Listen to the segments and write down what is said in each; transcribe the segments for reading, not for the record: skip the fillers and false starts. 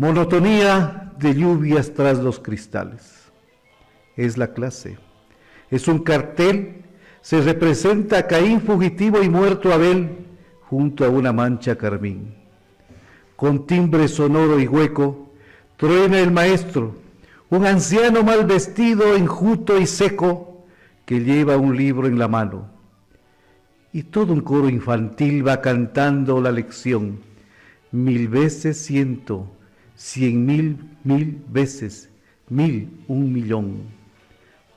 Monotonía de lluvias tras los cristales. Es la clase. Es un cartel. Se representa a Caín fugitivo y muerto Abel junto a una mancha carmín. Con timbre sonoro y hueco, truena el maestro, un anciano mal vestido, enjuto y seco, que lleva un libro en la mano. Y todo un coro infantil va cantando la lección. 1000 veces 100, 100.000, 1000 veces, 1000, 1.000.000.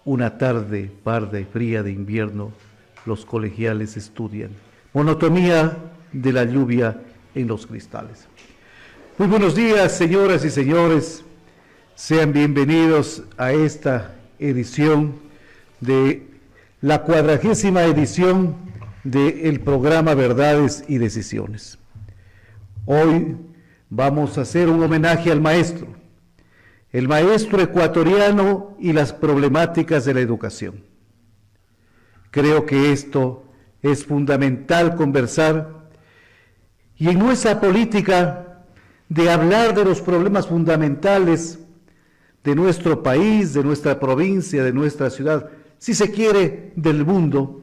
Una tarde parda y fría de invierno, los colegiales estudian. Monotonía de la lluvia en los cristales. Muy buenos días, señoras y señores. Sean bienvenidos a esta edición de la 40ª edición del programa Verdades y Decisiones. Hoy vamos a hacer un homenaje al maestro, el maestro ecuatoriano y las problemáticas de la educación. Creo que esto es fundamental conversar y en nuestra política de hablar de los problemas fundamentales de nuestro país, de nuestra provincia, de nuestra ciudad, si se quiere, del mundo,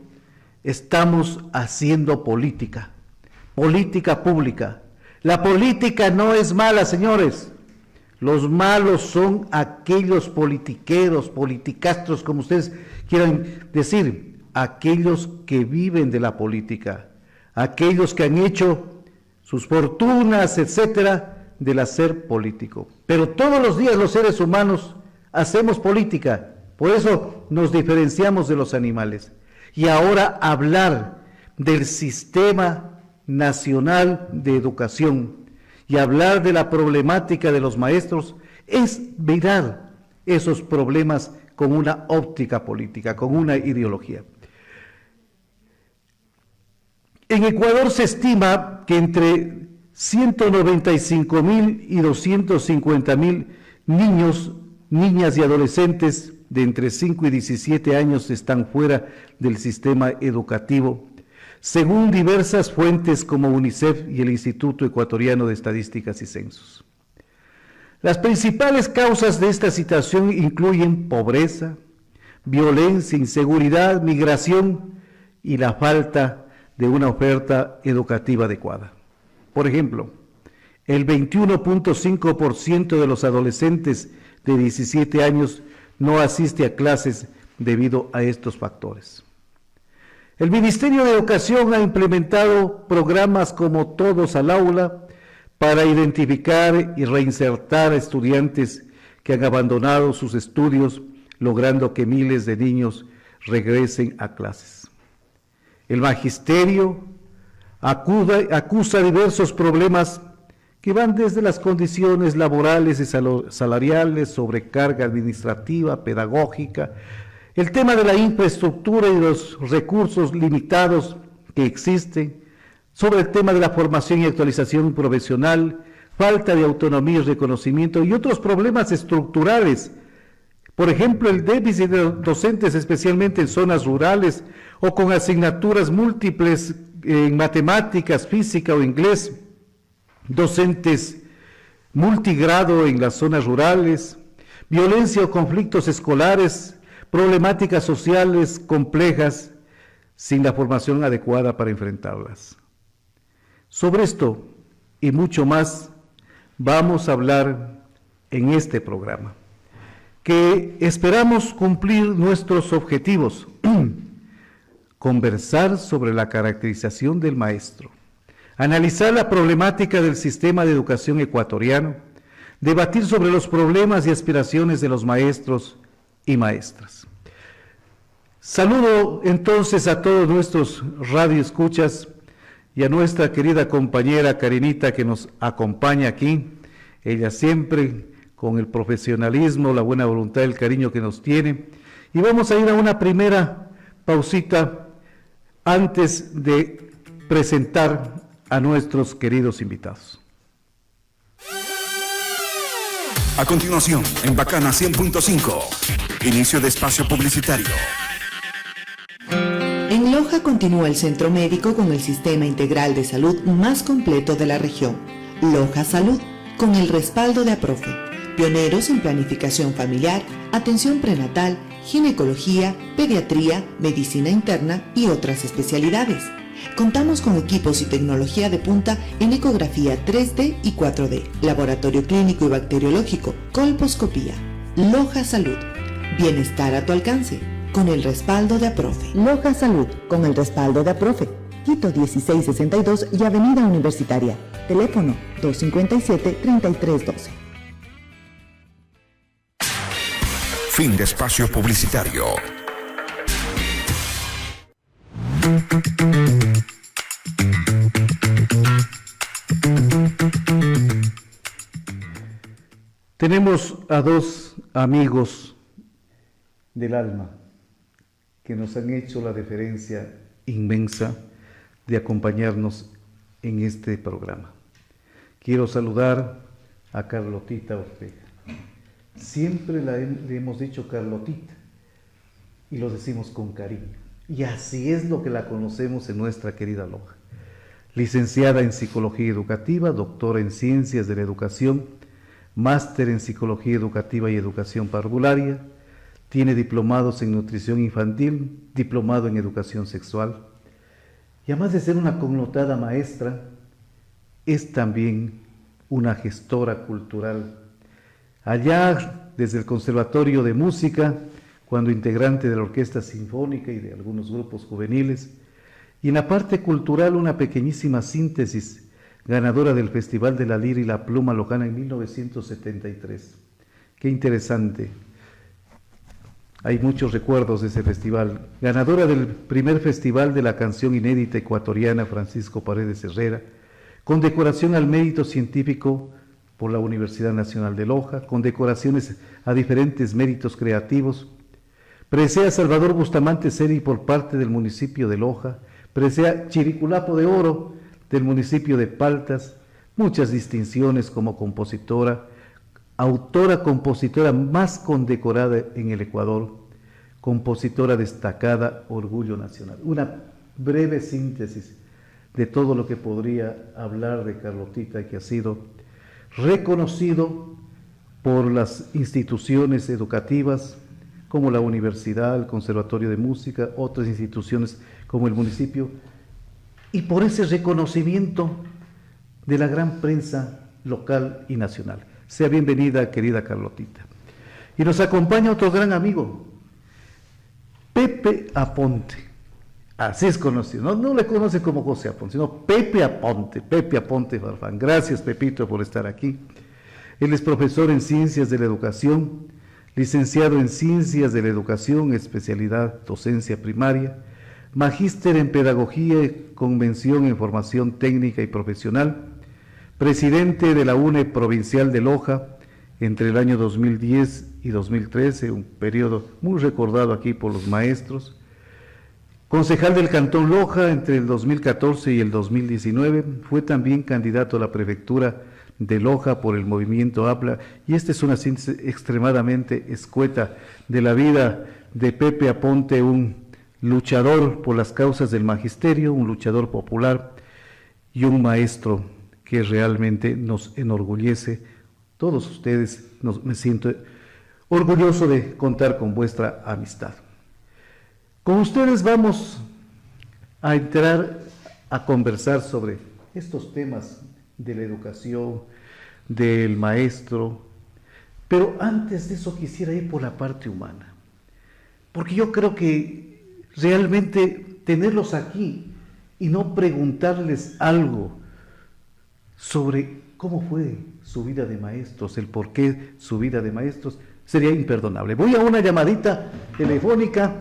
estamos haciendo política, política pública. La política no es mala, señores. Los malos son aquellos politiqueros, politicastros, como ustedes quieran decir, aquellos que viven de la política, aquellos que han hecho sus fortunas, etcétera, del hacer político. Pero todos los días los seres humanos hacemos política, por eso nos diferenciamos de los animales. Y ahora hablar del sistema nacional de educación y hablar de la problemática de los maestros es mirar esos problemas con una óptica política, con una ideología. En Ecuador se estima que entre 195.000 y 250.000 niños, niñas y adolescentes de entre 5 y 17 años están fuera del sistema educativo, según diversas fuentes como UNICEF y el Instituto Ecuatoriano de Estadísticas y Censos. Las principales causas de esta situación incluyen pobreza, violencia, inseguridad, migración y la falta de una oferta educativa adecuada. Por ejemplo, el 21.5% de los adolescentes de 17 años no asiste a clases debido a estos factores. El Ministerio de Educación ha implementado programas como Todos al Aula para identificar y reinsertar a estudiantes que han abandonado sus estudios, logrando que miles de niños regresen a clases. El Magisterio acusa diversos problemas que van desde las condiciones laborales y salariales, sobrecarga administrativa, pedagógica, el tema de la infraestructura y los recursos limitados que existen, sobre el tema de la formación y actualización profesional, falta de autonomía y reconocimiento y otros problemas estructurales. Por ejemplo, el déficit de docentes, especialmente en zonas rurales o con asignaturas múltiples en matemáticas, física o inglés, docentes multigrado en las zonas rurales, violencia o conflictos escolares, problemáticas sociales complejas sin la formación adecuada para enfrentarlas. Sobre esto y mucho más vamos a hablar en este programa, que esperamos cumplir nuestros objetivos, conversar sobre la caracterización del maestro, analizar la problemática del sistema de educación ecuatoriano, debatir sobre los problemas y aspiraciones de los maestros y maestras. Saludo entonces a todos nuestros radioescuchas y a nuestra querida compañera Karinita que nos acompaña aquí, ella siempre con el profesionalismo, la buena voluntad, el cariño que nos tiene. Y vamos a ir a una primera pausita antes de presentar a nuestros queridos invitados. A continuación, en Bacana 100.5, inicio de espacio publicitario. En Loja continúa el centro médico con el sistema integral de salud más completo de la región, Loja Salud, con el respaldo de APROFE, pioneros en planificación familiar, atención prenatal, ginecología, pediatría, medicina interna y otras especialidades. Contamos con equipos y tecnología de punta en ecografía 3D y 4D, laboratorio clínico y bacteriológico, colposcopía. Loja Salud, bienestar a tu alcance, con el respaldo de APROFE. Loja Salud, con el respaldo de APROFE. Quito 1662 y Avenida Universitaria. Teléfono 257-3312. Fin de espacio publicitario. Tenemos a dos amigos del alma que nos han hecho la deferencia inmensa de acompañarnos en este programa. Quiero saludar a Carlotita Ortega. Siempre le hemos dicho Carlotita y lo decimos con cariño. Y así es lo que la conocemos en nuestra querida Loja. Licenciada en Psicología Educativa, doctora en Ciencias de la Educación, máster en Psicología Educativa y Educación Parvularia, tiene diplomados en Nutrición Infantil, diplomado en Educación Sexual, y además de ser una connotada maestra, es también una gestora cultural. Allá, desde el Conservatorio de Música, cuando integrante de la Orquesta Sinfónica y de algunos grupos juveniles, y en la parte cultural una pequeñísima síntesis, ganadora del Festival de la Lira y la Pluma Lojana en 1973. Qué interesante. Hay muchos recuerdos de ese festival. Ganadora del primer Festival de la Canción Inédita Ecuatoriana Francisco Paredes Herrera, condecoración al mérito científico por la Universidad Nacional de Loja, condecoraciones a diferentes méritos creativos, presea Salvador Bustamante Seri por parte del municipio de Loja, presea Chiriculapo de Oro del municipio de Paltas, muchas distinciones como compositora, autora-compositora más condecorada en el Ecuador, compositora destacada, orgullo nacional. Una breve síntesis de todo lo que podría hablar de Carlotita, que ha sido reconocido por las instituciones educativas como la universidad, el Conservatorio de Música, otras instituciones como el municipio, y por ese reconocimiento de la gran prensa local y nacional. Sea bienvenida, querida Carlotita. Y nos acompaña otro gran amigo, Pepe Aponte. Así es conocido, no le conoce como José Aponte, sino Pepe Aponte Farfán. Gracias, Pepito, por estar aquí. Él es profesor en Ciencias de la Educación, licenciado en Ciencias de la Educación, especialidad Docencia Primaria, magíster en Pedagogía con mención en Formación Técnica y Profesional, presidente de la UNE Provincial de Loja entre el año 2010 y 2013, un periodo muy recordado aquí por los maestros, concejal del Cantón Loja entre el 2014 y el 2019, fue también candidato a la prefectura de Loja por el movimiento Habla, y esta es una síntesis extremadamente escueta de la vida de Pepe Aponte, un luchador por las causas del magisterio, un luchador popular y un maestro que realmente nos enorgullece. Todos ustedes, me siento orgulloso de contar con vuestra amistad. Con ustedes vamos a entrar a conversar sobre estos temas de la educación, del maestro, pero antes de eso quisiera ir por la parte humana, porque yo creo que realmente tenerlos aquí y no preguntarles algo sobre cómo fue su vida de maestros, el por qué su vida de maestros, sería imperdonable. Voy a una llamadita telefónica,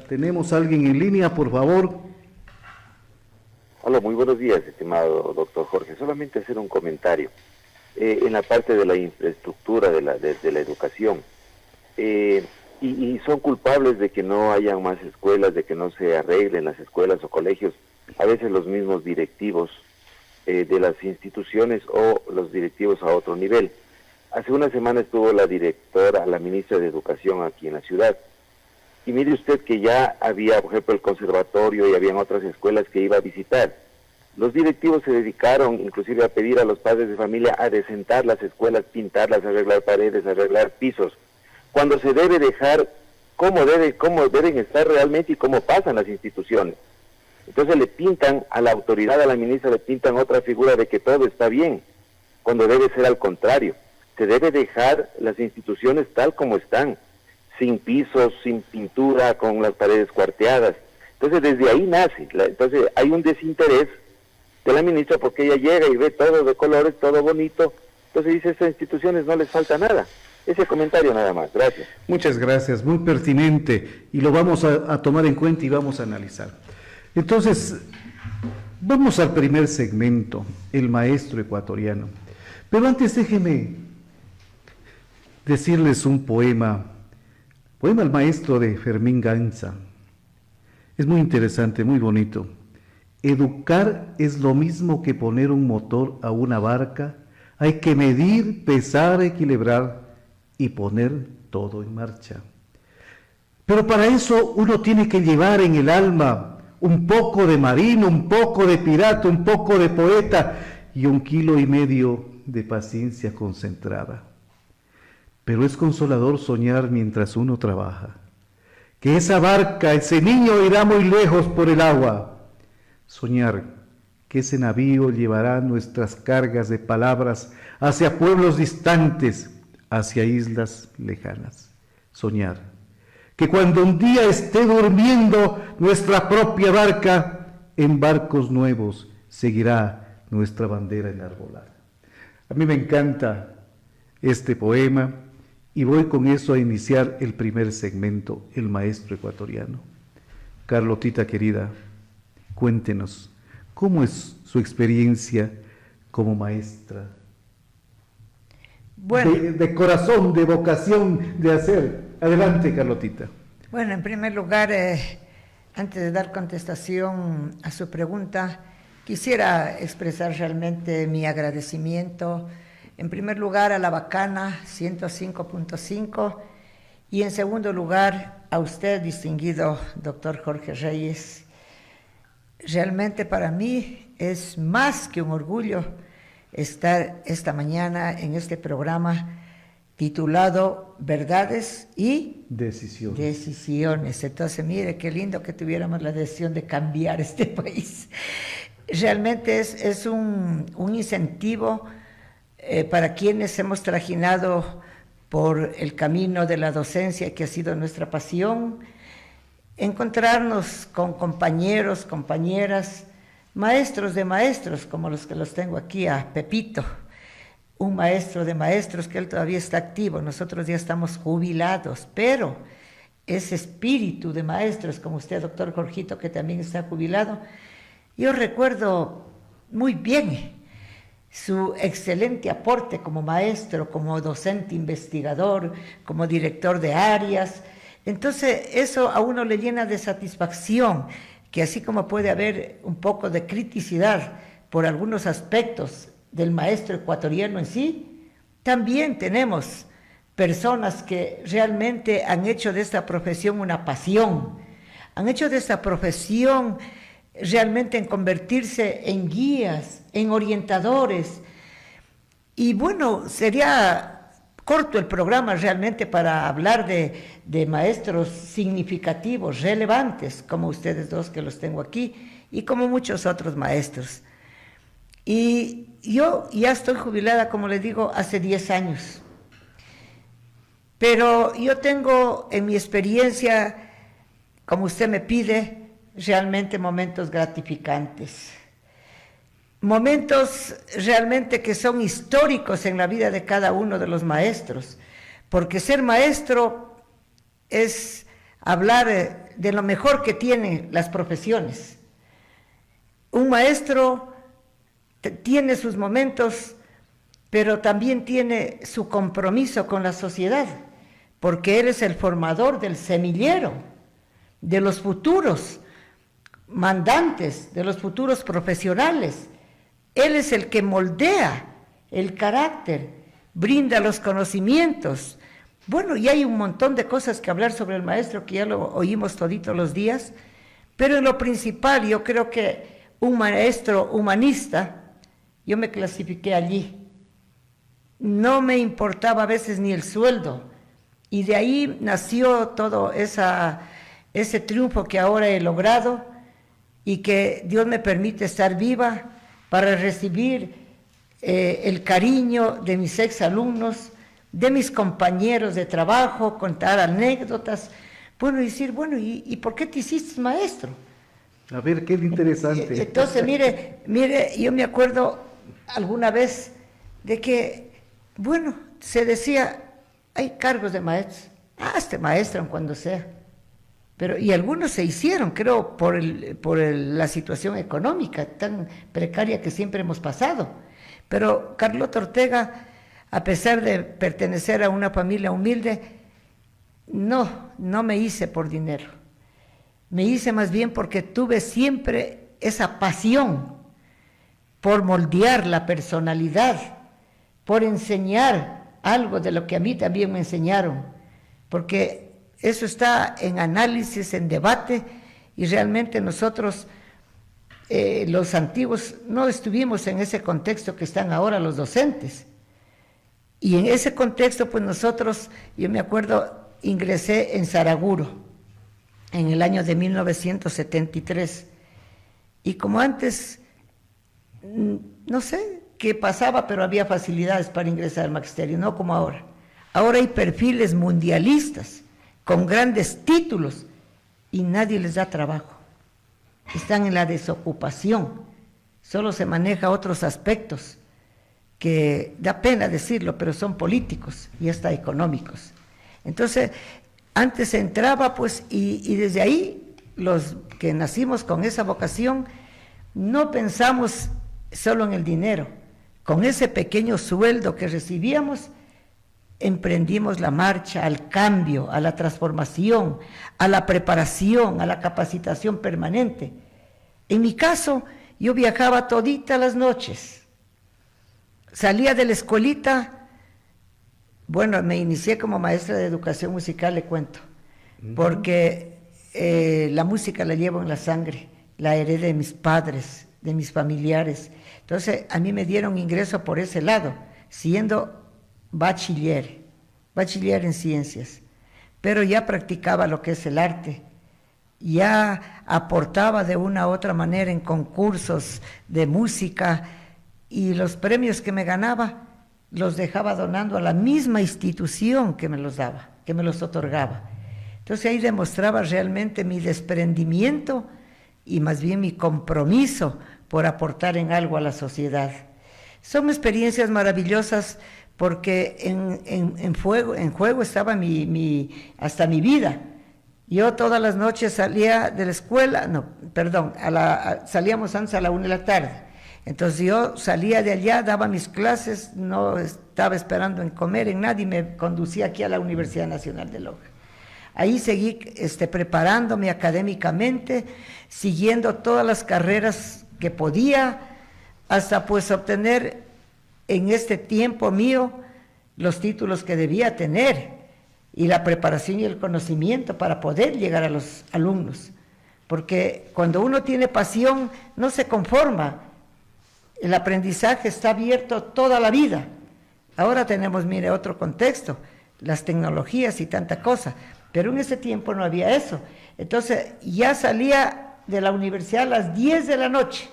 tenemos a alguien en línea, por favor. Hola, muy buenos días, estimado doctor Jorge. Solamente hacer un comentario. En la parte de la infraestructura de la educación, y son culpables de que no hayan más escuelas, de que no se arreglen las escuelas o colegios, a veces los mismos directivos de las instituciones o los directivos a otro nivel. Hace una semana estuvo la ministra de Educación aquí en la ciudad, Y mire usted que ya había, por ejemplo, el conservatorio y habían otras escuelas que iba a visitar. Los directivos se dedicaron inclusive a pedir a los padres de familia a decentar las escuelas, pintarlas, arreglar paredes, arreglar pisos, cuando se debe dejar cómo deben estar realmente y cómo pasan las instituciones. Entonces le pintan a la autoridad, a la ministra, le pintan otra figura de que todo está bien, cuando debe ser al contrario. Se debe dejar las instituciones tal como están, sin pisos, sin pintura, con las paredes cuarteadas. Entonces desde ahí nace. Entonces hay un desinterés de la ministra porque ella llega y ve todo de colores, todo bonito. Entonces dice, a estas instituciones no les falta nada. Ese comentario nada más. Gracias. Muchas gracias, muy pertinente, y lo vamos a tomar en cuenta y vamos a analizar. Entonces, vamos al primer segmento, el maestro ecuatoriano. Pero antes déjeme decirles un poema al maestro de Fermín Ganza. Es muy interesante, muy bonito. Educar es lo mismo que poner un motor a una barca. Hay que medir, pesar, equilibrar y poner todo en marcha. Pero para eso uno tiene que llevar en el alma un poco de marino, un poco de pirata, un poco de poeta y 1,5 kilos de paciencia concentrada. Pero es consolador soñar mientras uno trabaja, que esa barca, ese niño irá muy lejos por el agua. Soñar que ese navío llevará nuestras cargas de palabras hacia pueblos distantes, hacia islas lejanas. Soñar que cuando un día esté durmiendo nuestra propia barca, en barcos nuevos seguirá nuestra bandera enarbolada. A mí me encanta este poema y voy con eso a iniciar el primer segmento, el maestro ecuatoriano. Carlotita querida, cuéntenos, ¿cómo es su experiencia como maestra? Bueno, De corazón, de vocación, de hacer. Adelante, Carlotita. Bueno, en primer lugar, antes de dar contestación a su pregunta, quisiera expresar realmente mi agradecimiento, en primer lugar a La Bacana 105.5 y en segundo lugar a usted, distinguido doctor Jorge Reyes. Realmente para mí es más que un orgullo estar esta mañana en este programa titulado Verdades y Decisiones. Entonces, mire, qué lindo que tuviéramos la decisión de cambiar este país. Realmente es un incentivo para quienes hemos trajinado por el camino de la docencia, que ha sido nuestra pasión, encontrarnos con compañeros, compañeras, maestros de maestros, como los que los tengo aquí, a Pepito, un maestro de maestros que él todavía está activo, nosotros ya estamos jubilados, pero ese espíritu de maestros, como usted, doctor Jorgito, que también está jubilado, yo recuerdo muy bien su excelente aporte como maestro, como docente investigador, como director de áreas. Entonces eso a uno le llena de satisfacción, que así como puede haber un poco de criticidad por algunos aspectos del maestro ecuatoriano en sí, también tenemos personas que realmente han hecho de esta profesión una pasión, han hecho de esta profesión realmente en convertirse en guías, en orientadores. Y bueno, sería corto el programa realmente para hablar de maestros significativos, relevantes, como ustedes dos que los tengo aquí, y como muchos otros maestros. Y yo ya estoy jubilada, como les digo, hace 10 años. Pero yo tengo en mi experiencia, como usted me pide, realmente momentos gratificantes. Momentos realmente que son históricos en la vida de cada uno de los maestros, porque ser maestro es hablar de lo mejor que tienen las profesiones. Un maestro tiene sus momentos, pero también tiene su compromiso con la sociedad, porque él es el formador del semillero, de los futuros mandantes, de los futuros profesionales. Él es el que moldea el carácter, brinda los conocimientos Bueno, y hay un montón de cosas que hablar sobre el maestro, que ya lo oímos toditos los días, pero en lo principal yo creo que un maestro humanista, yo me clasifiqué allí. No me importaba a veces ni el sueldo, y de ahí nació todo ese triunfo que ahora he logrado, y que Dios me permite estar viva para recibir el cariño de mis exalumnos, de mis compañeros de trabajo, contar anécdotas, bueno, decir, bueno, ¿y por qué te hiciste maestro? A ver, qué interesante. Entonces, mire, yo me acuerdo alguna vez de que, bueno, se decía, hay cargos de maestros, hazte maestro cuando sea. Pero, y algunos se hicieron, creo, por la situación económica tan precaria que siempre hemos pasado. Pero Carlota Ortega, a pesar de pertenecer a una familia humilde, no me hice por dinero. Me hice más bien porque tuve siempre esa pasión por moldear la personalidad, por enseñar algo de lo que a mí también me enseñaron, porque eso está en análisis, en debate, y realmente nosotros, los antiguos, no estuvimos en ese contexto que están ahora los docentes. Y en ese contexto, pues nosotros, yo me acuerdo, ingresé en Saraguro, en el año de 1973. Y como antes, no sé qué pasaba, pero había facilidades para ingresar al magisterio, no como ahora. Ahora hay perfiles mundialistas, con grandes títulos, y nadie les da trabajo. Están en la desocupación, solo se maneja otros aspectos, que da pena decirlo, pero son políticos y hasta económicos. Entonces, antes entraba, pues, y desde ahí, los que nacimos con esa vocación, no pensamos solo en el dinero. Con ese pequeño sueldo que recibíamos, emprendimos la marcha al cambio, a la transformación, a la preparación, a la capacitación permanente. En mi caso, yo viajaba toditas las noches. Salía de la escuelita, bueno, me inicié como maestra de educación musical, le cuento, porque la música la llevo en la sangre, la heredé de mis padres, de mis familiares. Entonces, a mí me dieron ingreso por ese lado, siendo bachiller en ciencias, pero ya practicaba lo que es el arte, ya aportaba de una u otra manera en concursos de música, y los premios que me ganaba los dejaba donando a la misma institución que me los daba, que me los otorgaba. Entonces ahí demostraba realmente mi desprendimiento y más bien mi compromiso por aportar en algo a la sociedad. Son experiencias maravillosas, porque en juego estaba hasta mi vida. Yo todas las noches salía de la escuela, salíamos antes a la 1 de la tarde. Entonces yo salía de allá, daba mis clases, no estaba esperando en comer, en nada, y me conducía aquí a la Universidad Nacional de Loja. Ahí seguí preparándome académicamente, siguiendo todas las carreras que podía, hasta pues obtener en este tiempo mío los títulos que debía tener, y la preparación y el conocimiento para poder llegar a los alumnos. Porque cuando uno tiene pasión, no se conforma. El aprendizaje está abierto toda la vida. Ahora tenemos, mire, otro contexto, las tecnologías y tanta cosa, pero en ese tiempo no había eso. Entonces ya salía de la universidad a las 10 de la noche,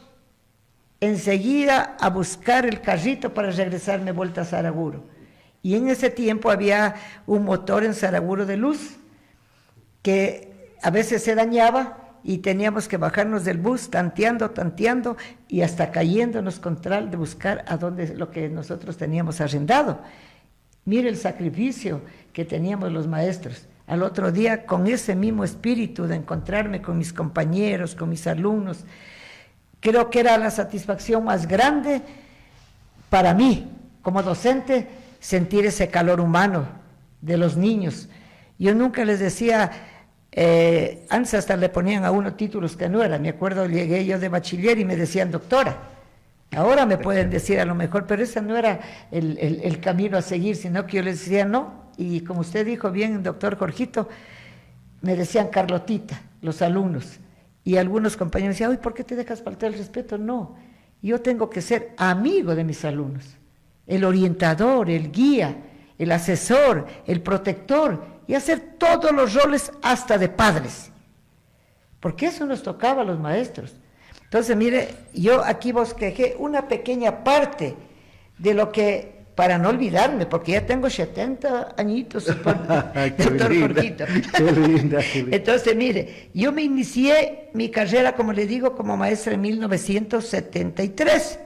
enseguida a buscar el carrito para regresarme vuelta a Saraguro. Y en ese tiempo había un motor en Saraguro de luz, que a veces se dañaba, y teníamos que bajarnos del bus tanteando, y hasta cayéndonos con tal de buscar a dónde lo que nosotros teníamos arrendado. Mire el sacrificio que teníamos los maestros. Al otro día, con ese mismo espíritu de encontrarme con mis compañeros, con mis alumnos, creo que era la satisfacción más grande para mí, como docente, sentir ese calor humano de los niños. Yo nunca les decía, antes hasta le ponían a uno títulos que no eran. Me acuerdo, llegué yo de bachiller y me decían doctora. Ahora me pueden decir a lo mejor, pero ese no era el camino a seguir, sino que yo les decía, no, y como usted dijo bien, doctor Jorgito, me decían Carlotita, los alumnos, y algunos compañeros decían, uy, ¿por qué te dejas faltar el respeto? No, yo tengo que ser amigo de mis alumnos, el orientador, el guía, el asesor, el protector, y hacer todos los roles hasta de padres, porque eso nos tocaba a los maestros. Entonces, mire, yo aquí bosquejé una pequeña parte de lo que, para no olvidarme, porque ya tengo 70 añitos, doctor Jorgito. Qué linda. Entonces, mire, yo me inicié mi carrera, como le digo, como maestra en 1973,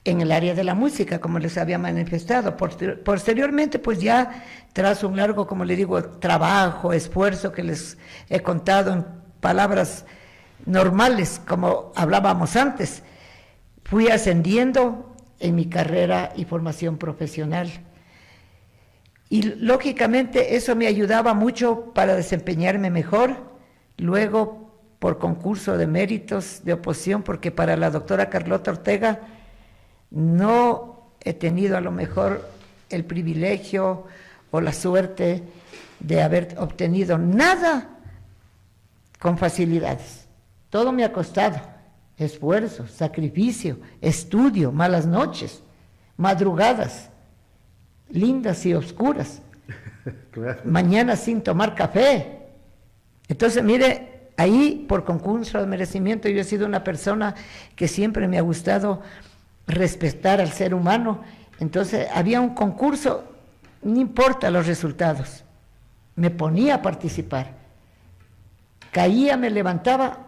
en el área de la música, como les había manifestado. Posteriormente, pues ya, tras un largo, como le digo, trabajo, esfuerzo, que les he contado en palabras normales, como hablábamos antes, fui ascendiendo en mi carrera y formación profesional. Y lógicamente eso me ayudaba mucho para desempeñarme mejor, luego por concurso de méritos de oposición, porque para la doctora Carlota Ortega no he tenido a lo mejor el privilegio o la suerte de haber obtenido nada con facilidades. Todo me ha costado esfuerzo, sacrificio, estudio, malas noches, madrugadas, lindas y oscuras, Claro. mañana sin tomar café. Entonces, mire, ahí por concurso de merecimiento yo he sido una persona que siempre me ha gustado respetar al ser humano. Entonces, había un concurso, no importa los resultados, me ponía a participar. Caía, me levantaba,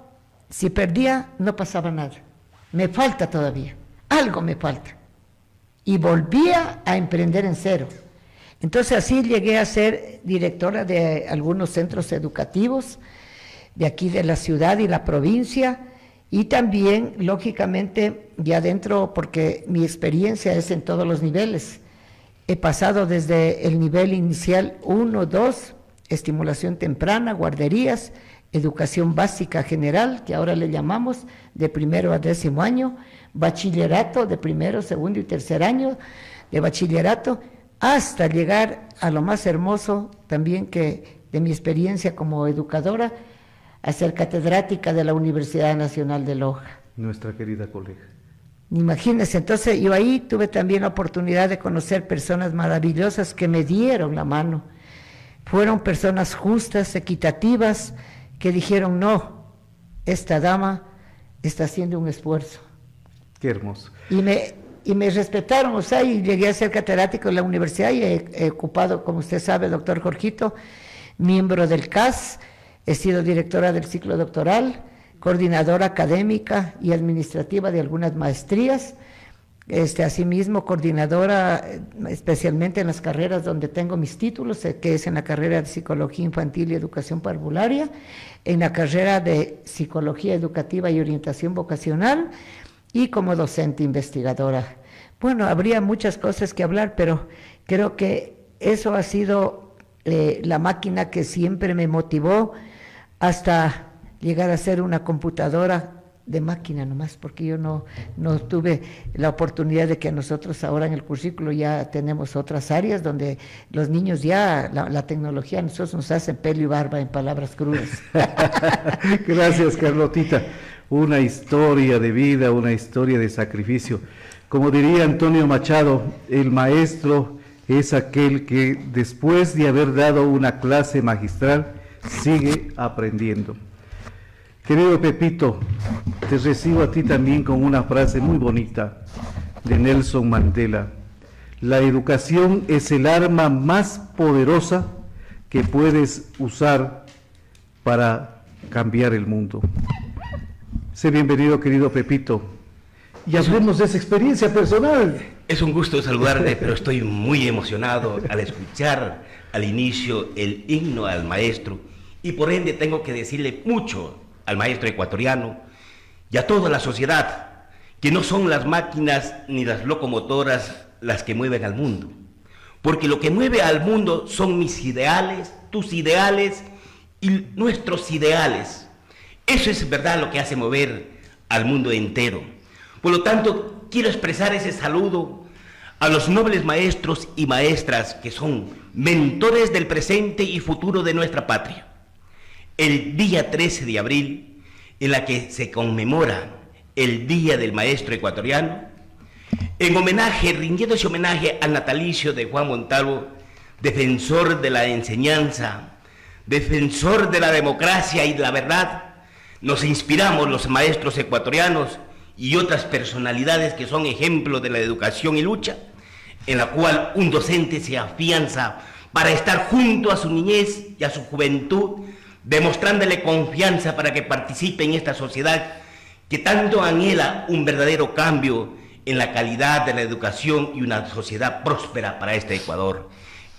si perdía no pasaba nada, me falta todavía, algo me falta, y volvía a emprender en cero. Entonces así llegué a ser directora de algunos centros educativos de aquí de la ciudad y la provincia, y también lógicamente ya dentro, porque mi experiencia es en todos los niveles, he pasado desde el nivel inicial 1, 2, estimulación temprana, guarderías, educación básica general, que ahora le llamamos, de 1º a 10º año, bachillerato de 1º, 2º y 3er año de bachillerato, hasta llegar a lo más hermoso también que de mi experiencia como educadora, a ser catedrática de la Universidad Nacional de Loja. Nuestra querida colega. Imagínense, entonces yo ahí tuve también la oportunidad de conocer personas maravillosas que me dieron la mano. Fueron personas justas, equitativas, que dijeron, no, esta dama está haciendo un esfuerzo. Qué hermoso. Y me respetaron, o sea, y llegué a ser catedrático de la universidad y he ocupado, como usted sabe, doctor Jorgito, miembro del CAS, he sido directora del ciclo doctoral, coordinadora académica y administrativa de algunas maestrías, asimismo coordinadora especialmente en las carreras donde tengo mis títulos, que es en la carrera de Psicología Infantil y Educación Parvularia, en la carrera de Psicología Educativa y Orientación Vocacional y como docente investigadora. Bueno, habría muchas cosas que hablar, pero creo que eso ha sido la máquina que siempre me motivó hasta llegar a ser una computadora de máquina nomás, porque yo no tuve la oportunidad de que nosotros ahora en el currículo ya tenemos otras áreas donde los niños ya, la tecnología a nosotros nos hace pelo y barba, en palabras crudas. Gracias, Carlotita. Una historia de vida, una historia de sacrificio. Como diría Antonio Machado, el maestro es aquel que después de haber dado una clase magistral sigue aprendiendo. Querido Pepito, te recibo a ti también con una frase muy bonita de Nelson Mandela. La educación es el arma más poderosa que puedes usar para cambiar el mundo. Sé bienvenido, querido Pepito. Y hablemos de esa experiencia personal. Es un gusto saludarte, pero estoy muy emocionado al escuchar al inicio el himno al maestro, y por ende tengo que decirle mucho al maestro ecuatoriano y a toda la sociedad, que no son las máquinas ni las locomotoras las que mueven al mundo, porque lo que mueve al mundo son mis ideales, tus ideales y nuestros ideales. Eso es verdad lo que hace mover al mundo entero. Por lo tanto, quiero expresar ese saludo a los nobles maestros y maestras que son mentores del presente y futuro de nuestra patria. El día 13 de abril, en la que se conmemora el Día del Maestro Ecuatoriano, en homenaje, rindiéndose homenaje al natalicio de Juan Montalvo, defensor de la enseñanza, defensor de la democracia y de la verdad, nos inspiramos los maestros ecuatorianos y otras personalidades que son ejemplos de la educación y lucha, en la cual un docente se afianza para estar junto a su niñez y a su juventud, demostrándole confianza para que participe en esta sociedad que tanto anhela un verdadero cambio en la calidad de la educación y una sociedad próspera para este Ecuador.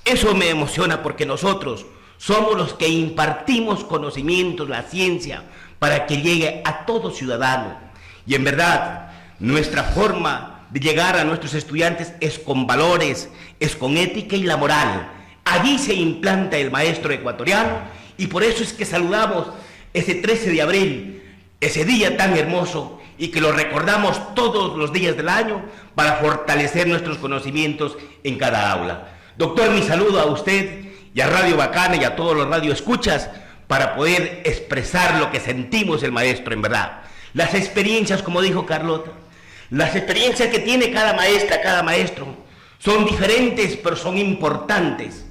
Eso me emociona porque nosotros somos los que impartimos conocimientos, la ciencia, para que llegue a todo ciudadano. Y en verdad, nuestra forma de llegar a nuestros estudiantes es con valores, es con ética y la moral. Allí se implanta el maestro ecuatoriano y por eso es que saludamos ese 13 de abril, ese día tan hermoso y que lo recordamos todos los días del año para fortalecer nuestros conocimientos en cada aula. Doctor, mi saludo a usted y a Radio Bacana y a todos los radioescuchas para poder expresar lo que sentimos el maestro en verdad. Las experiencias, como dijo Carlota, las experiencias que tiene cada maestra, cada maestro, son diferentes, pero son importantes.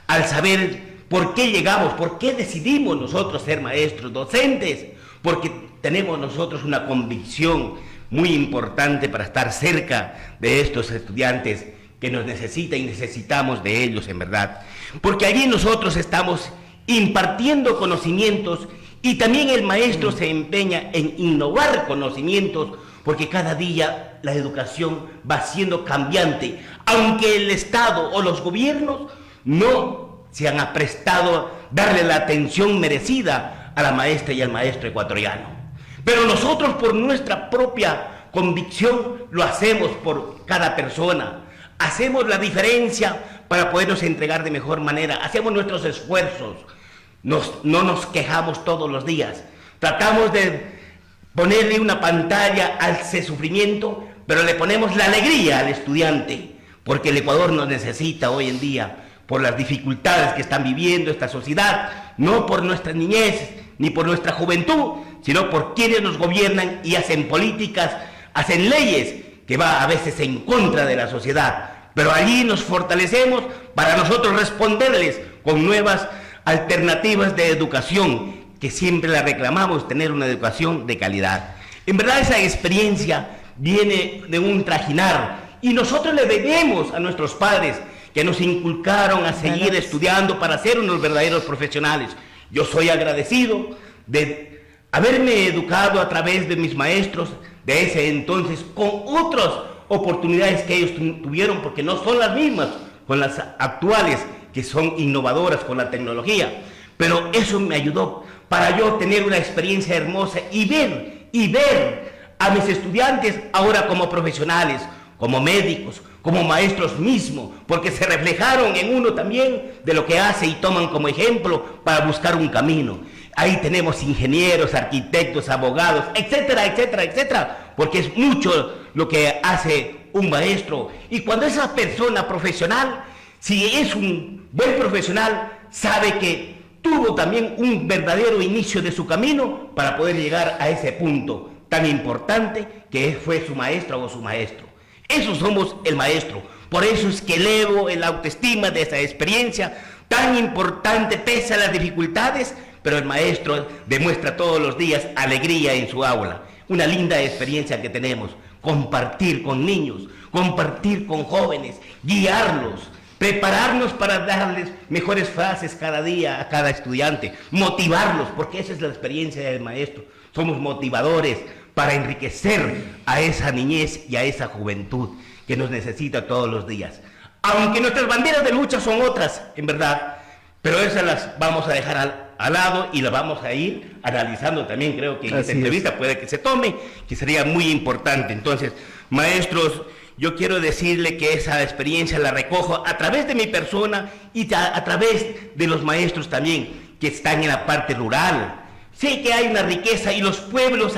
Al saber por qué llegamos, por qué decidimos nosotros ser maestros, docentes, porque tenemos nosotros una convicción muy importante para estar cerca de estos estudiantes que nos necesitan y necesitamos de ellos en verdad. Porque allí nosotros estamos impartiendo conocimientos y también el maestro se empeña en innovar conocimientos porque cada día la educación va siendo cambiante, aunque el Estado o los gobiernos no se han aprestado a darle la atención merecida a la maestra y al maestro ecuatoriano. Pero nosotros por nuestra propia convicción lo hacemos por cada persona, hacemos la diferencia para podernos entregar de mejor manera, hacemos nuestros esfuerzos, no nos quejamos todos los días, tratamos de ponerle una pantalla a ese sufrimiento, pero le ponemos la alegría al estudiante, porque el Ecuador nos necesita hoy en día por las dificultades que están viviendo esta sociedad, no por nuestra niñez ni por nuestra juventud, sino por quienes nos gobiernan y hacen políticas, hacen leyes que va a veces en contra de la sociedad. Pero allí nos fortalecemos para nosotros responderles con nuevas alternativas de educación, que siempre la reclamamos, tener una educación de calidad. En verdad esa experiencia viene de un trajinar y nosotros le debemos a nuestros padres que nos inculcaron a seguir estudiando para ser unos verdaderos profesionales. Yo soy agradecido de haberme educado a través de mis maestros de ese entonces con otras oportunidades que ellos tuvieron, porque no son las mismas con las actuales, que son innovadoras con la tecnología, pero eso me ayudó para yo tener una experiencia hermosa y ver a mis estudiantes ahora como profesionales, como médicos, como maestros mismos, porque se reflejaron en uno también de lo que hace y toman como ejemplo para buscar un camino. Ahí tenemos ingenieros, arquitectos, abogados, etcétera, etcétera, etcétera, porque es mucho lo que hace un maestro. Y cuando esa persona profesional, si es un buen profesional, sabe que tuvo también un verdadero inicio de su camino para poder llegar a ese punto tan importante que fue su maestra o su maestro. Eso somos el maestro. Por eso es que elevo el autoestima de esa experiencia tan importante, pese a las dificultades, pero el maestro demuestra todos los días alegría en su aula. Una linda experiencia que tenemos, compartir con niños, compartir con jóvenes, guiarlos, prepararnos para darles mejores frases cada día a cada estudiante, motivarlos, porque esa es la experiencia del maestro. Somos motivadores para enriquecer a esa niñez y a esa juventud que nos necesita todos los días. Aunque nuestras banderas de lucha son otras, en verdad, pero esas las vamos a dejar al lado y las vamos a ir analizando también. Creo que en esta entrevista puede que se tome, que sería muy importante. Entonces, maestros, yo quiero decirle que esa experiencia la recojo a través de mi persona y a través de los maestros también que están en la parte rural, Sé que hay una riqueza y los pueblos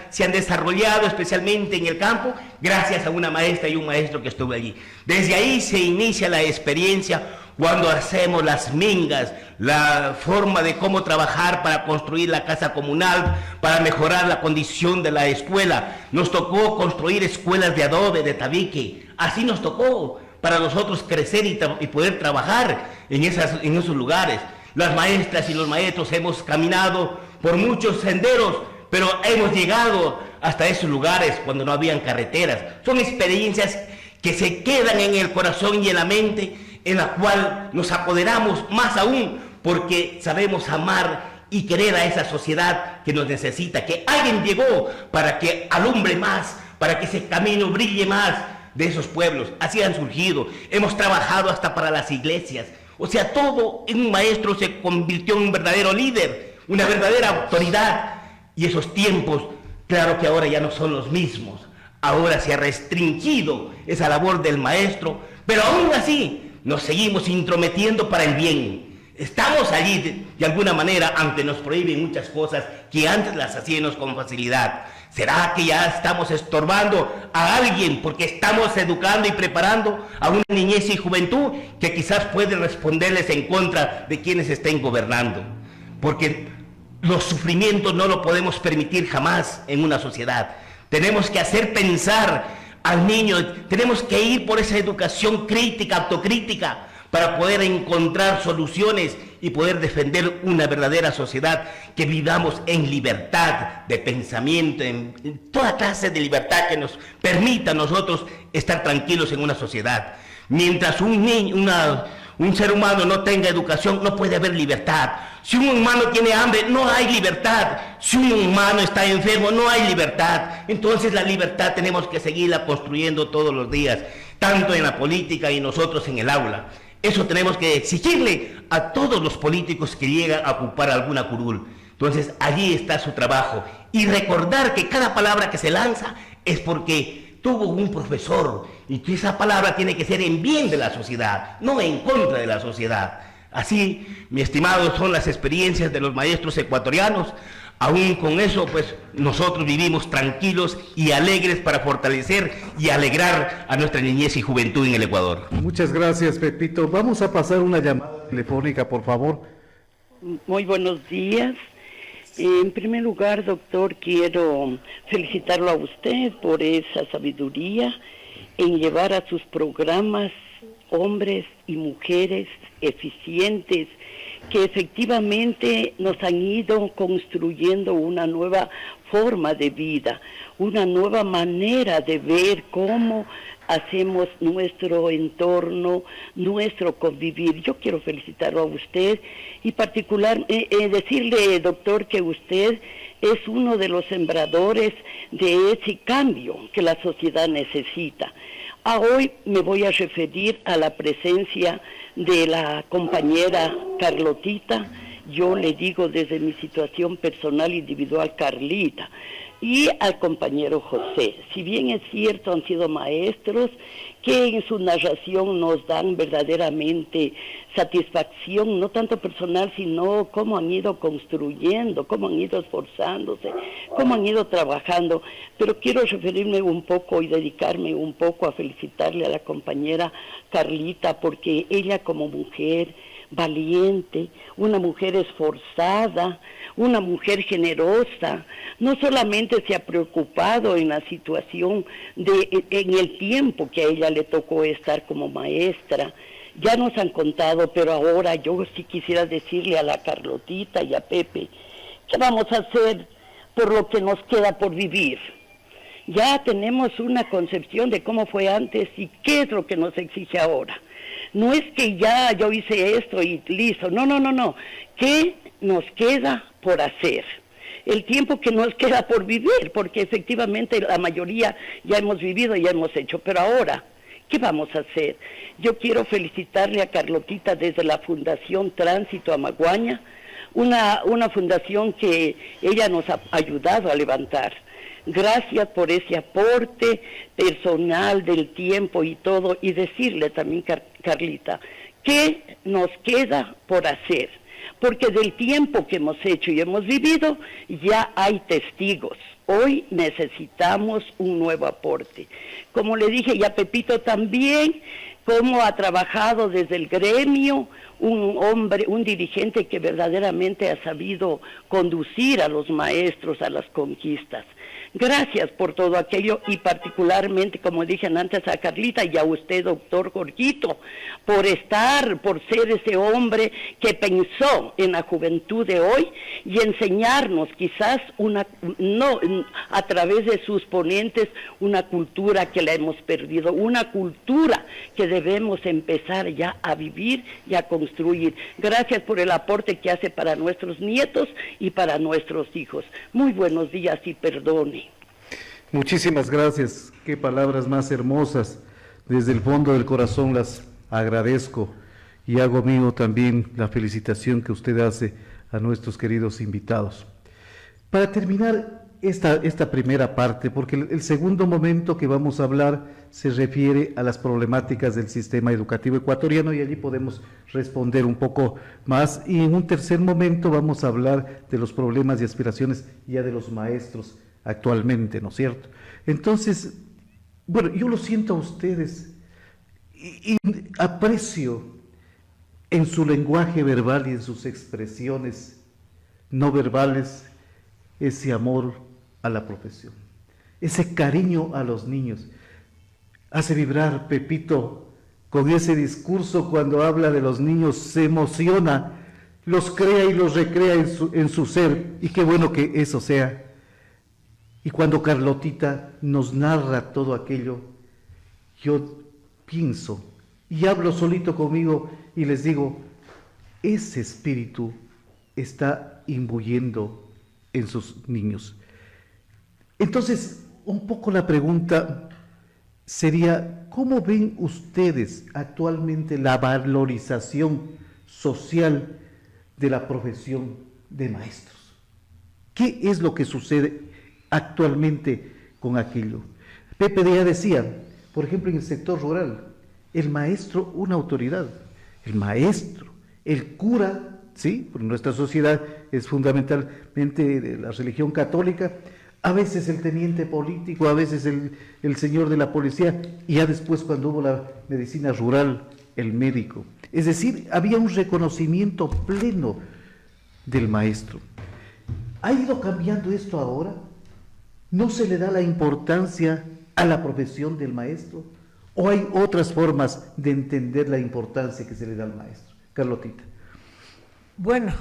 se han desarrollado especialmente en el campo gracias a una maestra y un maestro que estuvo allí. Desde ahí se inicia la experiencia cuando hacemos las mingas, la forma de cómo trabajar para construir la casa comunal, para mejorar la condición de la escuela. Nos tocó construir escuelas de adobe, de tabique. Así nos tocó para nosotros crecer y poder trabajar en esos lugares. Las maestras y los maestros hemos caminado por muchos senderos, pero hemos llegado hasta esos lugares cuando no habían carreteras. Son experiencias que se quedan en el corazón y en la mente, en la cual nos apoderamos más aún porque sabemos amar y querer a esa sociedad que nos necesita, que alguien llegó para que alumbre más, para que ese camino brille más de esos pueblos. Así han surgido. Hemos trabajado hasta para las iglesias. O sea, todo en un maestro se convirtió en un verdadero líder, una verdadera autoridad. Y esos tiempos, claro que ahora ya no son los mismos. Ahora se ha restringido esa labor del maestro, pero aún así nos seguimos intrometiendo para el bien. Estamos allí de alguna manera, aunque nos prohíben muchas cosas que antes las hacíamos con facilidad. ¿Será que ya estamos estorbando a alguien porque estamos educando y preparando a una niñez y juventud que quizás puede responderles en contra de quienes estén gobernando? Porque los sufrimientos no lo podemos permitir jamás en una sociedad. Tenemos que hacer pensar al niño, tenemos que ir por esa educación crítica, autocrítica, para poder encontrar soluciones y poder defender una verdadera sociedad, que vivamos en libertad de pensamiento, en toda clase de libertad que nos permita a nosotros estar tranquilos en una sociedad. Mientras un ser humano no tenga educación, no puede haber libertad. Si un humano tiene hambre, no hay libertad. Si un humano está enfermo, no hay libertad. Entonces la libertad tenemos que seguirla construyendo todos los días, tanto en la política y nosotros en el aula. Eso tenemos que exigirle a todos los políticos que llegan a ocupar alguna curul. Entonces allí está su trabajo. Y recordar que cada palabra que se lanza es porque tuvo un profesor y que esa palabra tiene que ser en bien de la sociedad, no en contra de la sociedad. Así, mi estimado, son las experiencias de los maestros ecuatorianos. Aún con eso, pues nosotros vivimos tranquilos y alegres para fortalecer y alegrar a nuestra niñez y juventud en el Ecuador. Muchas gracias, Pepito. Vamos a pasar una llamada telefónica, por favor. Muy buenos días. En primer lugar, doctor, quiero felicitarlo a usted por esa sabiduría en llevar a sus programas hombres y mujeres eficientes que efectivamente nos han ido construyendo una nueva forma de vida, una nueva manera de ver cómo hacemos nuestro entorno, nuestro convivir. Yo quiero felicitarlo a usted y decirle, doctor, que usted es uno de los sembradores de ese cambio que la sociedad necesita. Hoy me voy a referir a la presencia de la compañera Carlotita. Yo le digo desde mi situación personal individual Carlita, y al compañero José. Si bien es cierto, han sido maestros que en su narración nos dan verdaderamente satisfacción, no tanto personal, sino cómo han ido construyendo, cómo han ido esforzándose, cómo han ido trabajando. Pero quiero referirme un poco y dedicarme un poco a felicitarle a la compañera Carlita, porque ella como mujer valiente, una mujer esforzada, una mujer generosa, no solamente se ha preocupado en la situación en el tiempo que a ella le tocó estar como maestra. Ya nos han contado, pero ahora yo sí quisiera decirle a la Carlotita y a Pepe, ¿qué vamos a hacer por lo que nos queda por vivir? Ya tenemos una concepción de cómo fue antes y qué es lo que nos exige ahora. No es que ya yo hice esto y listo, no. ¿Qué nos queda por hacer? El tiempo que nos queda por vivir, porque efectivamente la mayoría ya hemos vivido, ya hemos hecho, pero ahora, ¿qué vamos a hacer? Yo quiero felicitarle a Carlotita desde la Fundación Tránsito Amaguaña, una fundación que ella nos ha ayudado a levantar. Gracias por ese aporte personal del tiempo y todo, y decirle también, Carlita, ¿qué nos queda por hacer? porque del tiempo que hemos hecho y hemos vivido, ya hay testigos. Hoy necesitamos un nuevo aporte. Como le dije ya a Pepito también, cómo ha trabajado desde el gremio, un hombre, un dirigente que verdaderamente ha sabido conducir a los maestros a las conquistas. Gracias por todo aquello y particularmente, como dije antes a Carlita y a usted, doctor Jorgito, por ser ese hombre que pensó en la juventud de hoy y enseñarnos quizás a través de sus ponentes una cultura que la hemos perdido, una cultura que debemos empezar ya a vivir y a construir. Gracias por el aporte que hace para nuestros nietos y para nuestros hijos. Muy buenos días y perdone. Muchísimas gracias, qué palabras más hermosas, desde el fondo del corazón las agradezco y hago mío también la felicitación que usted hace a nuestros queridos invitados. Para terminar esta primera parte, porque el segundo momento que vamos a hablar se refiere a las problemáticas del sistema educativo ecuatoriano y allí podemos responder un poco más, y en un tercer momento vamos a hablar de los problemas y aspiraciones ya de los maestros actualmente, ¿no es cierto? Entonces, bueno, yo lo siento a ustedes y aprecio en su lenguaje verbal y en sus expresiones no verbales ese amor a la profesión, ese cariño a los niños. Hace vibrar Pepito con ese discurso cuando habla de los niños, se emociona, los crea y los recrea en su ser, y qué bueno que eso sea. Y cuando Carlotita nos narra todo aquello, yo pienso y hablo solito conmigo y les digo, ese espíritu está imbuyendo en sus niños. Entonces, un poco la pregunta sería, ¿cómo ven ustedes actualmente la valorización social de la profesión de maestros? ¿Qué es lo que sucede actualmente con aquello? Pepe ya decía, por ejemplo, en el sector rural, el maestro una autoridad, el maestro, el cura, ¿sí? Porque nuestra sociedad es fundamentalmente de la religión católica, a veces el teniente político, a veces el señor de la policía, y ya después cuando hubo la medicina rural, el médico. Es decir, había un reconocimiento pleno del maestro. ¿Ha ido cambiando esto ahora? ¿No se le da la importancia a la profesión del maestro? ¿O hay otras formas de entender la importancia que se le da al maestro? Carlotita. Bueno,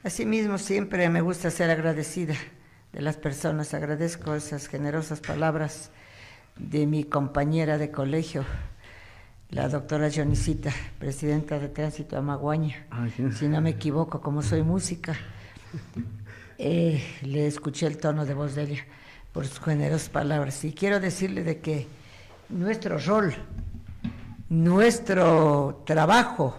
asimismo siempre me gusta ser agradecida de las personas. Agradezco esas generosas palabras de mi compañera de colegio, la doctora Jonicita, presidenta de Tránsito Amaguaña. Si no me equivoco, como soy música, le escuché el tono de voz de ella por sus generosas palabras. Y quiero decirle de que nuestro rol, nuestro trabajo,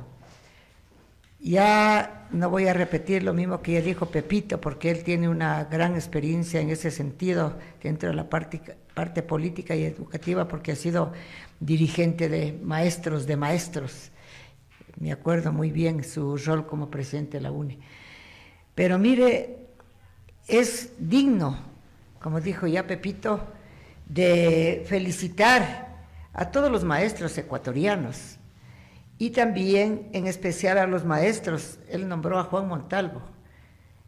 ya no voy a repetir lo mismo que ya dijo Pepito, porque él tiene una gran experiencia en ese sentido dentro de la parte política y educativa, porque ha sido dirigente de maestros. Me acuerdo muy bien su rol como presidente de la UNE. Pero mire, es digno, como dijo ya Pepito, de felicitar a todos los maestros ecuatorianos y también en especial a los maestros. Él nombró a Juan Montalvo.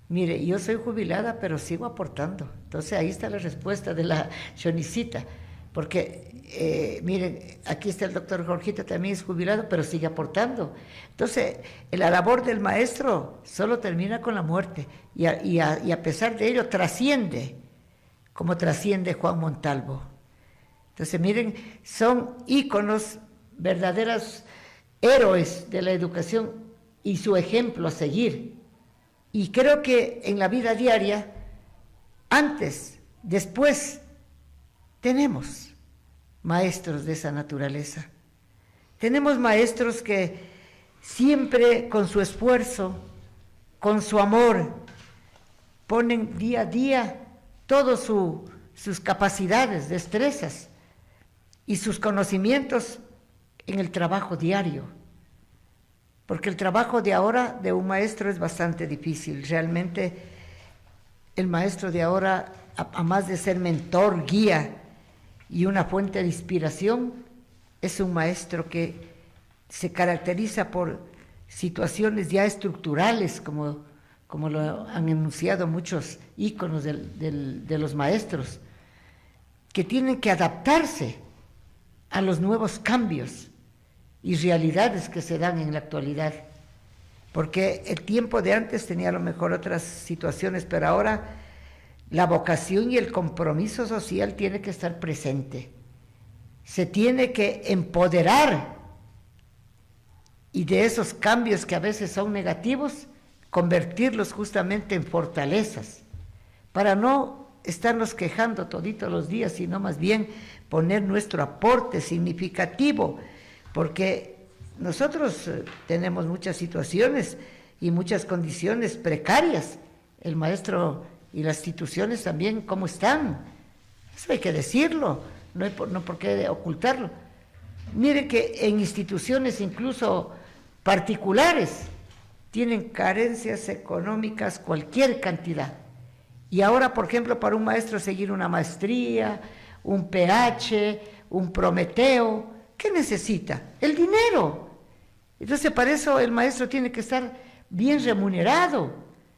Mire, yo soy jubilada, pero sigo aportando. Entonces ahí está la respuesta de la Jonicita, porque miren, aquí está el doctor Jorgito, también es jubilado, pero sigue aportando. Entonces, la labor del maestro solo termina con la muerte, y a pesar de ello trasciende, como trasciende Juan Montalvo. Entonces, miren, son íconos, verdaderos héroes de la educación y su ejemplo a seguir. Y creo que en la vida diaria, antes, después, tenemos maestros de esa naturaleza. Tenemos maestros que siempre con su esfuerzo, con su amor, ponen día a día todas sus capacidades, destrezas y sus conocimientos en el trabajo diario. porque el trabajo de ahora de un maestro es bastante difícil. Realmente el maestro de ahora, a más de ser mentor, guía y una fuente de inspiración, es un maestro que se caracteriza por situaciones ya estructurales, como lo han enunciado muchos íconos de los maestros, que tienen que adaptarse a los nuevos cambios y realidades que se dan en la actualidad. Porque el tiempo de antes tenía a lo mejor otras situaciones, pero ahora la vocación y el compromiso social tiene que estar presente. Se tiene que empoderar, y de esos cambios que a veces son negativos, convertirlos justamente en fortalezas, para no estarnos quejando toditos los días, sino más bien poner nuestro aporte significativo, porque nosotros tenemos muchas situaciones y muchas condiciones precarias. El maestro y las instituciones también, ¿cómo están? Eso hay que decirlo, no por qué ocultarlo. Mire que en instituciones incluso particulares tienen carencias económicas cualquier cantidad. Y ahora, por ejemplo, para un maestro seguir una maestría, un PH, un Prometeo, ¿qué necesita? El dinero. Entonces, para eso el maestro tiene que estar bien remunerado,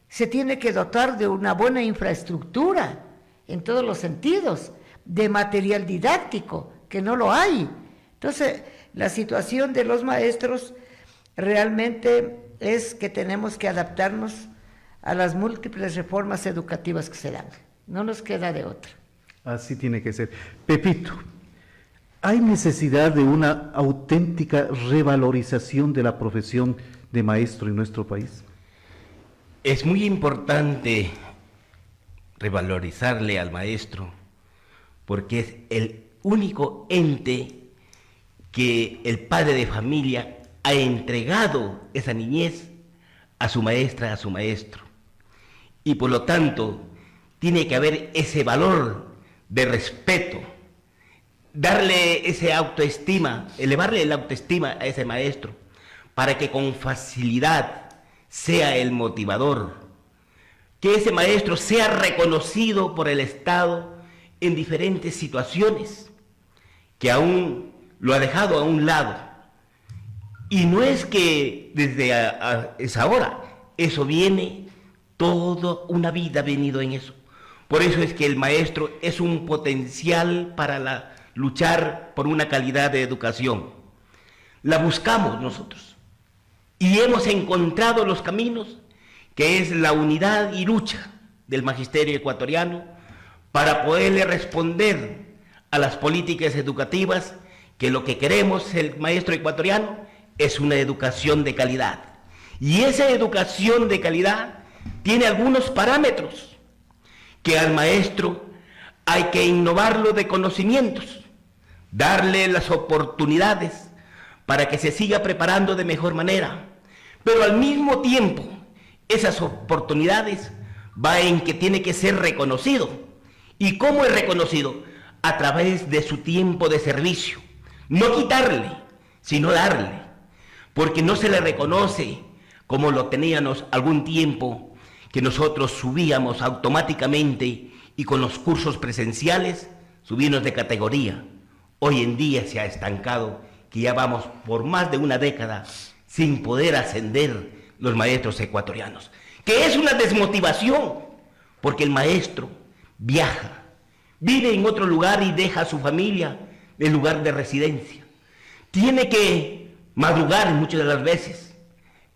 se tiene que dotar de una buena infraestructura en todos los sentidos, de material didáctico, que no lo hay. Entonces, la situación de los maestros realmente es que tenemos que adaptarnos a las múltiples reformas educativas que se dan. No nos queda de otra. Así tiene que ser. Pepito, ¿hay necesidad de una auténtica revalorización de la profesión de maestro en nuestro país? Es muy importante revalorizarle al maestro, porque es el único ente que el padre de familia ha entregado esa niñez a su maestra, a su maestro. Y por lo tanto, tiene que haber ese valor de respeto, darle esa autoestima, elevarle la autoestima a ese maestro, para que con facilidad sea el motivador, que ese maestro sea reconocido por el Estado en diferentes situaciones, que aún lo ha dejado a un lado. Y no es que desde esa hora, eso viene, toda una vida ha venido en eso. Por eso es que el maestro es un potencial para luchar por una calidad de educación. La buscamos nosotros y hemos encontrado los caminos, que es la unidad y lucha del magisterio ecuatoriano para poderle responder a las políticas educativas, que lo que queremos el maestro ecuatoriano es una educación de calidad. Y esa educación de calidad tiene algunos parámetros, que al maestro hay que innovarlo de conocimientos, darle las oportunidades para que se siga preparando de mejor manera. Pero al mismo tiempo, esas oportunidades va en que tiene que ser reconocido. ¿Y cómo es reconocido? A través de su tiempo de servicio. No quitarle, sino darle. Porque no se le reconoce como lo teníamos algún tiempo, que nosotros subíamos automáticamente y con los cursos presenciales subimos de categoría. Hoy en día se ha estancado, que ya vamos por más de una década sin poder ascender los maestros ecuatorianos, que es una desmotivación, porque el maestro viaja, vive en otro lugar y deja a su familia en lugar de residencia. Tiene que madrugar muchas de las veces.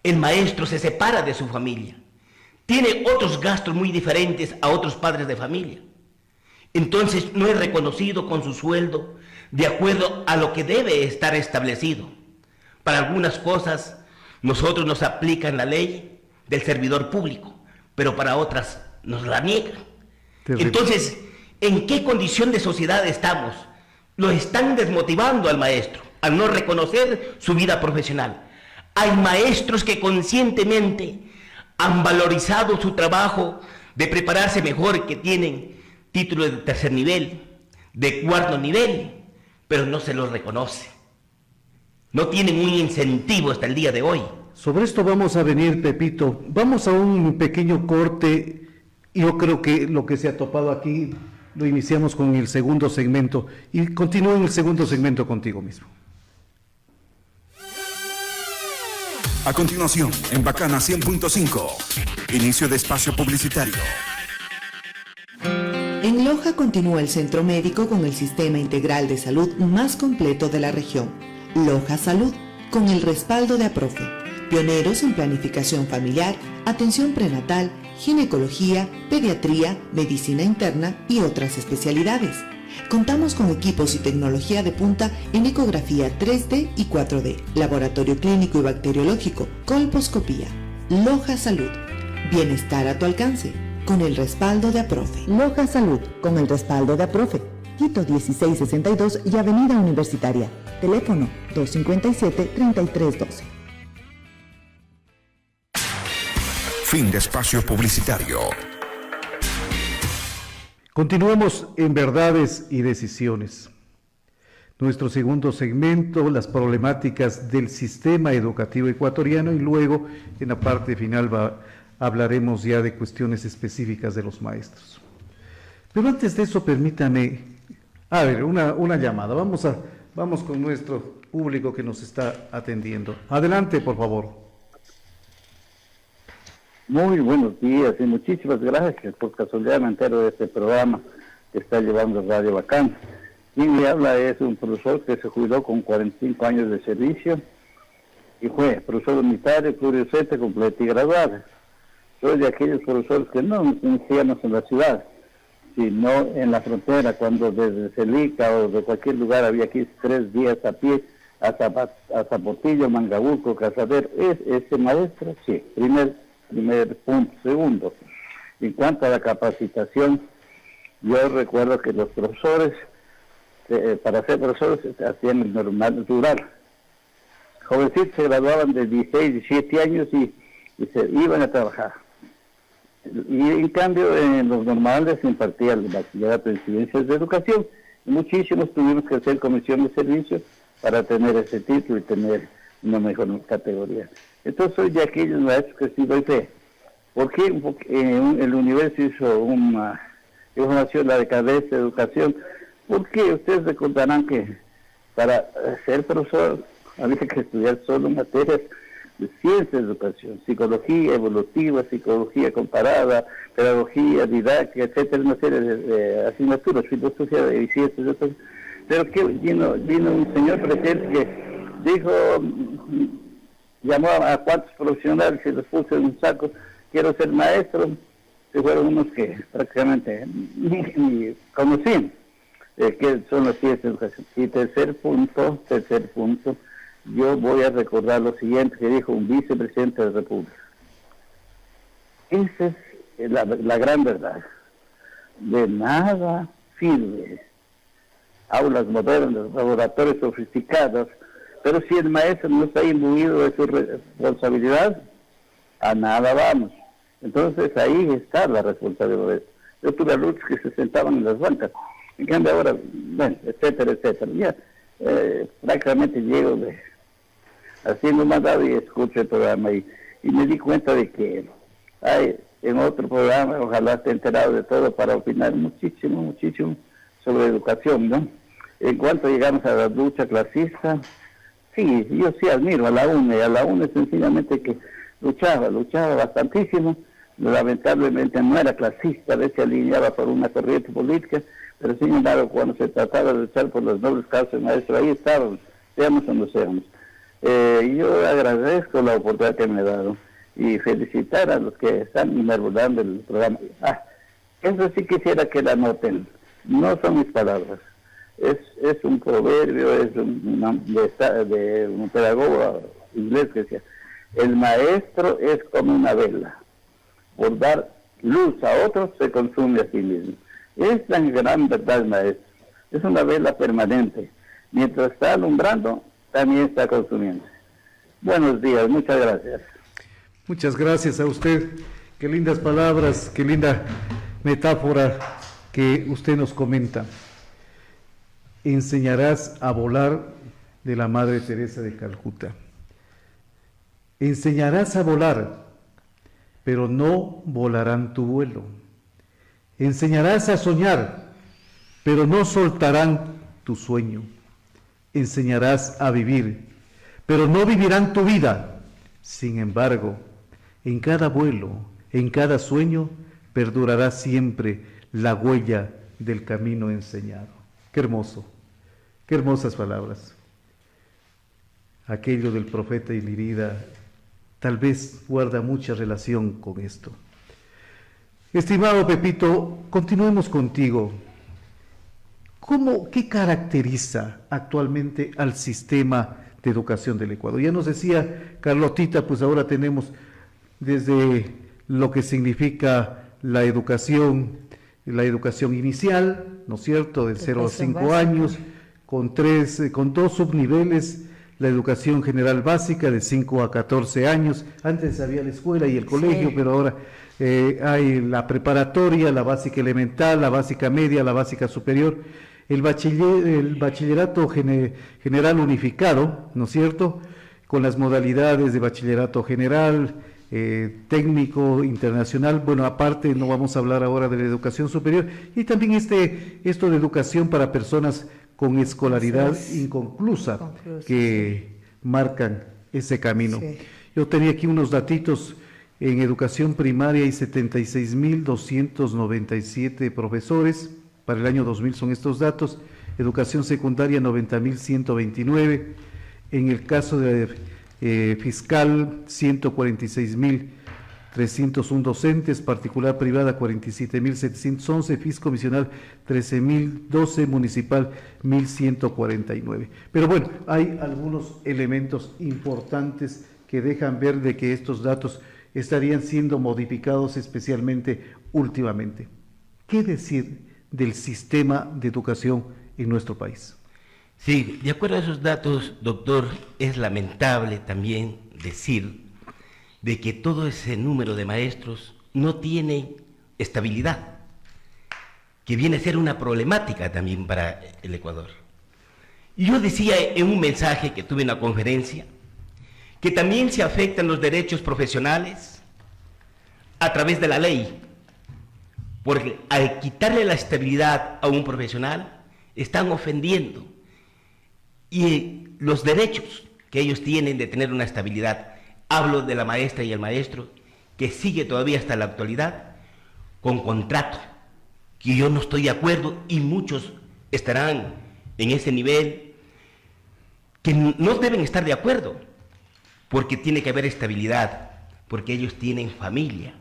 El maestro se separa de su familia. Tiene otros gastos muy diferentes a otros padres de familia. Entonces no es reconocido con su sueldo de acuerdo a lo que debe estar establecido. Para algunas cosas nosotros nos aplican la ley del servidor público, pero para otras nos la niegan. Terrible. Entonces, ¿en qué condición de sociedad estamos? Lo están desmotivando al maestro, al no reconocer su vida profesional. Hay maestros que conscientemente han valorizado su trabajo de prepararse mejor, que tienen título de tercer nivel, de cuarto nivel, pero no se los reconoce. No tienen un incentivo hasta el día de hoy. sobre esto vamos a venir, Pepito. Vamos a un pequeño corte. Yo creo que lo que se ha topado aquí lo iniciamos con el segundo segmento y continúo en el segundo segmento contigo mismo. A continuación, en Bacana 100.5, inicio de espacio publicitario. En Loja continúa el centro médico con el sistema integral de salud más completo de la región, Loja Salud, con el respaldo de APROFE, pioneros en planificación familiar, atención prenatal, ginecología, pediatría, medicina interna y otras especialidades. Contamos con equipos y tecnología de punta en ecografía 3D y 4D, laboratorio clínico y bacteriológico, colposcopía. Loja Salud, bienestar a tu alcance, con el respaldo de APROFE. Loja Salud, con el respaldo de APROFE. Quito 1662 y Avenida Universitaria. Teléfono 257-3312. Fin de espacio publicitario. Continuamos en Verdades y Decisiones. Nuestro segundo segmento, las problemáticas del sistema educativo ecuatoriano, y luego en la parte final hablaremos ya de cuestiones específicas de los maestros. Pero antes de eso, permítame, una llamada. Vamos con nuestro público que nos está atendiendo. Adelante, por favor. Muy buenos días y muchísimas gracias. Por casualidad me entero de este programa que está llevando Radio Bacana. Quien le habla es un profesor que se jubiló con 45 años de servicio y fue profesor unitario, pluriocente, completo y graduado. Soy de aquellos profesores que no nos iniciamos en la ciudad, sino en la frontera, cuando desde Celica o de cualquier lugar había que ir 3 días a pie a Zapotillo, Mangabuco, Casader. ¿Es ese maestro? Sí, primer punto. Segundo, en cuanto a la capacitación, yo recuerdo que los profesores, para ser profesores, hacían el normal rural. Jovencitos se graduaban de 16, 17 años y se iban a trabajar. Y en cambio, en los normales se impartía el bachillerato en ciencias de educación. Y muchísimos tuvimos que hacer comisión de servicio para tener ese título y tener una mejor categoría. Entonces soy de aquellos maestros que sí doy fe. ¿Por qué? Porque el universo hizo una información, la decadencia de educación. Porque ustedes recordarán que para ser profesor había que estudiar solo materias de ciencias de educación, psicología evolutiva, psicología comparada, pedagogía, didáctica, etcétera, una serie de asignaturas, filosofía y ciencias de educación. Pero que vino un señor presidente que dijo, llamó a cuantos profesionales y los puso en un saco, quiero ser maestro, que fueron unos que prácticamente ni conocían qué son las ciencias de educación. Y tercer punto, yo voy a recordar lo siguiente que dijo un vicepresidente de la República. Esa es la gran verdad. De nada sirve aulas modernas, laboratorios sofisticados, pero si el maestro no está imbuido de su responsabilidad, a nada vamos. Entonces ahí está la responsabilidad. Yo tuve alumnos que se sentaban en las bancas, en cambio ahora, bueno, etcétera. Ya prácticamente llego haciendo mandado y escucho el programa y me di cuenta de que hay en otro programa, ojalá esté enterado de todo para opinar muchísimo sobre educación, ¿no? En cuanto llegamos a la lucha clasista, sí, yo sí admiro a la UNE sencillamente que luchaba bastantísimo, lamentablemente no era clasista, a veces se alineaba por una corriente política, pero sin embargo cuando se trataba de luchar por los nobles casos del maestro, ahí estábamos, seamos o no seamos. Yo agradezco la oportunidad que me he dado y felicitar a los que están enarbolando el programa. Eso sí quisiera que la noten, no son mis palabras, es un proverbio, es de un pedagogo inglés que decía, el maestro es como una vela, por dar luz a otros se consume a sí mismo. Es la gran verdad, maestro, es una vela permanente, mientras está alumbrando, también está consumiendo. Buenos días, muchas gracias. Muchas gracias a usted. Qué lindas palabras, qué linda metáfora que usted nos comenta. Enseñarás a volar, de la Madre Teresa de Calcuta. Enseñarás a volar, pero no volarán tu vuelo. Enseñarás a soñar, pero no soltarán tu sueño. Enseñarás a vivir, pero no vivirán tu vida. Sin embargo, en cada vuelo, en cada sueño, perdurará siempre la huella del camino enseñado. Qué hermoso, qué hermosas palabras. Aquello del profeta Ilírida tal vez guarda mucha relación con esto. Estimado Pepito, continuemos contigo. ¿Qué caracteriza actualmente al sistema de educación del Ecuador? Ya nos decía Carlotita, pues ahora tenemos desde lo que significa la educación inicial, ¿no es cierto?, de 0 a 5 años, con dos subniveles, la educación general básica de 5 a 14 años. Antes había la escuela y el colegio, sí, pero ahora hay la preparatoria, la básica elemental, la básica media, la básica superior, el bachillerato general unificado, ¿no es cierto?, con las modalidades de bachillerato general, técnico, internacional. Bueno, aparte no vamos a hablar ahora de la educación superior, y también esto de educación para personas con escolaridad inconclusa, que marcan ese camino. Sí. Yo tenía aquí unos datitos. En educación primaria hay 76.297 profesores, para el año 2000 son estos datos. Educación secundaria 90.129, en el caso de fiscal 146.301 docentes, particular privada 47.711, fiscomisional 13.012, municipal 1.149. Pero bueno, hay algunos elementos importantes que dejan ver de que estos datos estarían siendo modificados, especialmente últimamente. ¿Qué decir del sistema de educación en nuestro país? Sí, de acuerdo a esos datos, doctor, es lamentable también decir de que todo ese número de maestros no tiene estabilidad, que viene a ser una problemática también para el Ecuador. Y yo decía en un mensaje que tuve en la conferencia que también se afectan los derechos profesionales a través de la ley, porque al quitarle la estabilidad a un profesional, están ofendiendo y los derechos que ellos tienen de tener una estabilidad. Hablo de la maestra y el maestro, que sigue todavía hasta la actualidad con contrato, que yo no estoy de acuerdo, y muchos estarán en ese nivel que no deben estar de acuerdo, porque tiene que haber estabilidad, porque ellos tienen familia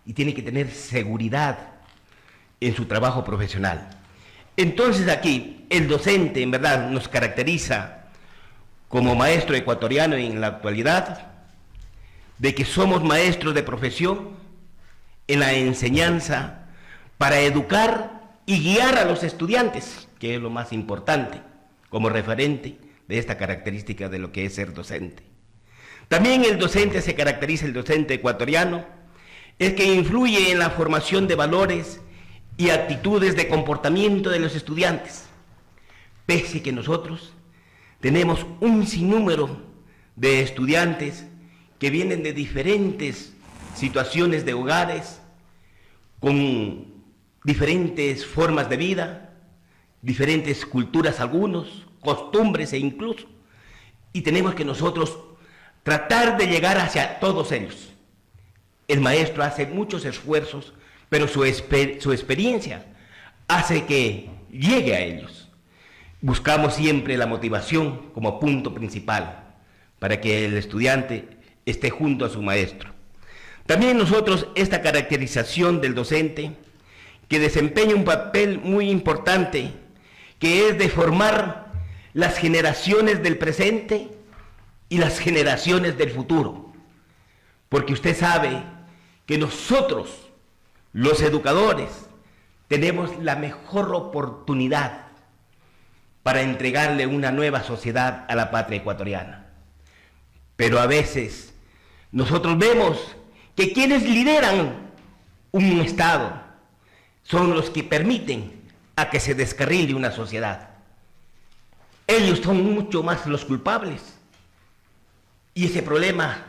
y tienen que tener seguridad en su trabajo profesional. Entonces aquí el docente en verdad nos caracteriza como maestro ecuatoriano en la actualidad, de que somos maestros de profesión en la enseñanza para educar y guiar a los estudiantes, que es lo más importante como referente de esta característica de lo que es ser docente. También el docente se caracteriza, el docente ecuatoriano, es que influye en la formación de valores y actitudes de comportamiento de los estudiantes, pese que nosotros tenemos un sinnúmero de estudiantes que vienen de diferentes situaciones de hogares, con diferentes formas de vida, diferentes culturas algunos, costumbres e incluso, y tenemos que nosotros tratar de llegar hacia todos ellos. El maestro hace muchos esfuerzos, pero su experiencia hace que llegue a ellos. Buscamos siempre la motivación como punto principal para que el estudiante esté junto a su maestro. También nosotros esta caracterización del docente, que desempeña un papel muy importante, que es de formar las generaciones del presente y las generaciones del futuro, porque usted sabe que nosotros, los educadores, tenemos la mejor oportunidad para entregarle una nueva sociedad a la patria ecuatoriana. Pero a veces nosotros vemos que quienes lideran un Estado son los que permiten a que se descarrile una sociedad. Ellos son mucho más los culpables. Y ese problema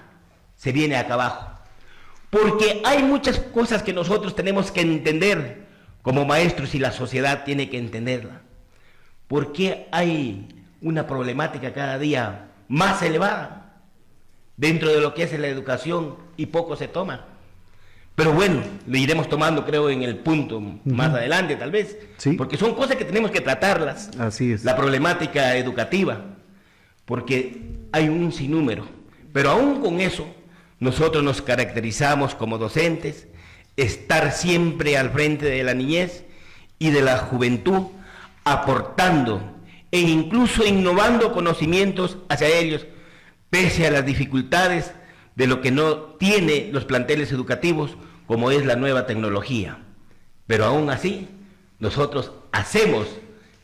se viene acá abajo. Porque hay muchas cosas que nosotros tenemos que entender como maestros y la sociedad tiene que entenderla. ¿Por qué hay una problemática cada día más elevada dentro de lo que es la educación y poco se toma? Pero bueno, lo iremos tomando, creo, en el punto más adelante, tal vez. Sí. Porque son cosas que tenemos que tratarlas. Así es. La problemática educativa, porque hay un sinnúmero. Pero aún con eso, nosotros nos caracterizamos como docentes, estar siempre al frente de la niñez y de la juventud, aportando e incluso innovando conocimientos hacia ellos, pese a las dificultades de lo que no tiene los planteles educativos, como es la nueva tecnología. Pero aún así, nosotros hacemos